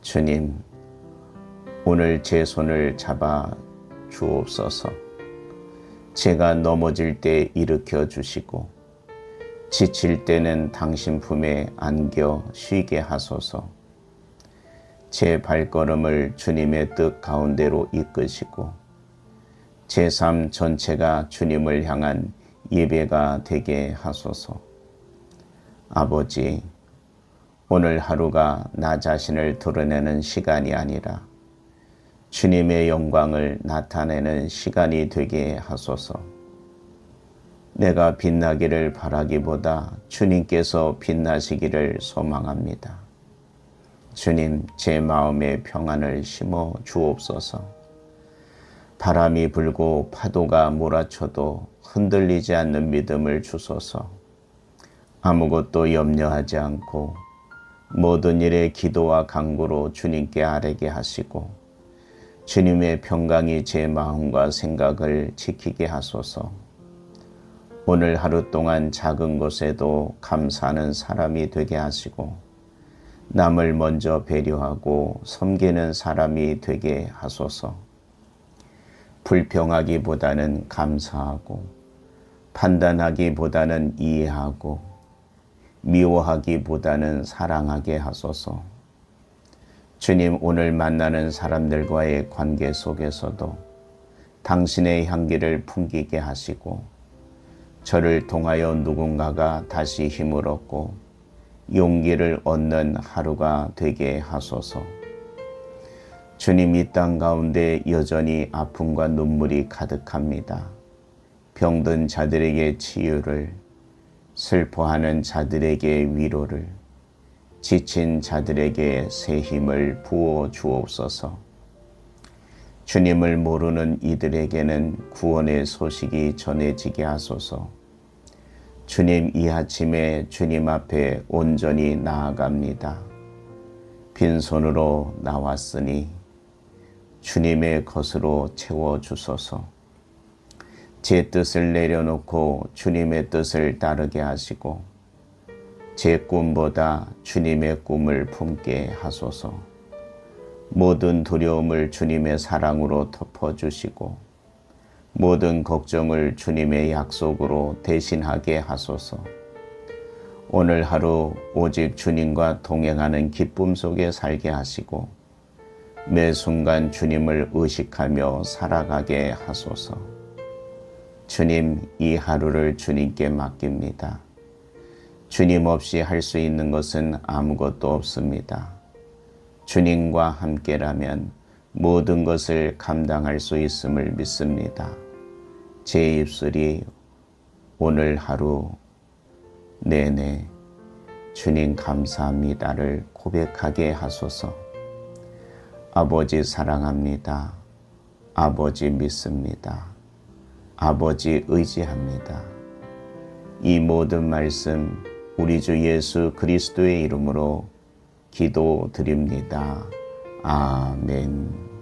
주님, 오늘 제 손을 잡아 주옵소서. 제가 넘어질 때 일으켜 주시고 지칠 때는 당신 품에 안겨 쉬게 하소서. 제 발걸음을 주님의 뜻 가운데로 이끄시고 제 삶 전체가 주님을 향한 예배가 되게 하소서. 아버지, 오늘 하루가 나 자신을 드러내는 시간이 아니라 주님의 영광을 나타내는 시간이 되게 하소서. 내가 빛나기를 바라기보다 주님께서 빛나시기를 소망합니다. 주님, 제 마음에 평안을 심어 주옵소서. 바람이 불고 파도가 몰아쳐도 흔들리지 않는 믿음을 주소서. 아무것도 염려하지 않고 모든 일에 기도와 간구로 주님께 아뢰게 하시고 주님의 평강이 제 마음과 생각을 지키게 하소서. 오늘 하루 동안 작은 것에도 감사하는 사람이 되게 하시고 남을 먼저 배려하고 섬기는 사람이 되게 하소서. 불평하기보다는 감사하고 판단하기보다는 이해하고 미워하기보다는 사랑하게 하소서. 주님, 오늘 만나는 사람들과의 관계 속에서도 당신의 향기를 풍기게 하시고 저를 통하여 누군가가 다시 힘을 얻고 용기를 얻는 하루가 되게 하소서. 주님, 이 땅 가운데 여전히 아픔과 눈물이 가득합니다. 병든 자들에게 치유를, 슬퍼하는 자들에게 위로를, 지친 자들에게 새 힘을 부어 주옵소서. 주님을 모르는 이들에게는 구원의 소식이 전해지게 하소서. 주님, 이 아침에 주님 앞에 온전히 나아갑니다. 빈손으로 나왔으니 주님의 것으로 채워주소서. 제 뜻을 내려놓고 주님의 뜻을 따르게 하시고 제 꿈보다 주님의 꿈을 품게 하소서. 모든 두려움을 주님의 사랑으로 덮어주시고 모든 걱정을 주님의 약속으로 대신하게 하소서. 오늘 하루 오직 주님과 동행하는 기쁨 속에 살게 하시고 매 순간 주님을 의식하며 살아가게 하소서. 주님, 이 하루를 주님께 맡깁니다. 주님 없이 할 수 있는 것은 아무것도 없습니다. 주님과 함께라면 모든 것을 감당할 수 있음을 믿습니다. 제 입술이 오늘 하루 내내 주님 감사합니다를 고백하게 하소서. 아버지 사랑합니다. 아버지 믿습니다. 아버지 의지합니다. 이 모든 말씀 우리 주 예수 그리스도의 이름으로 기도드립니다. 아멘.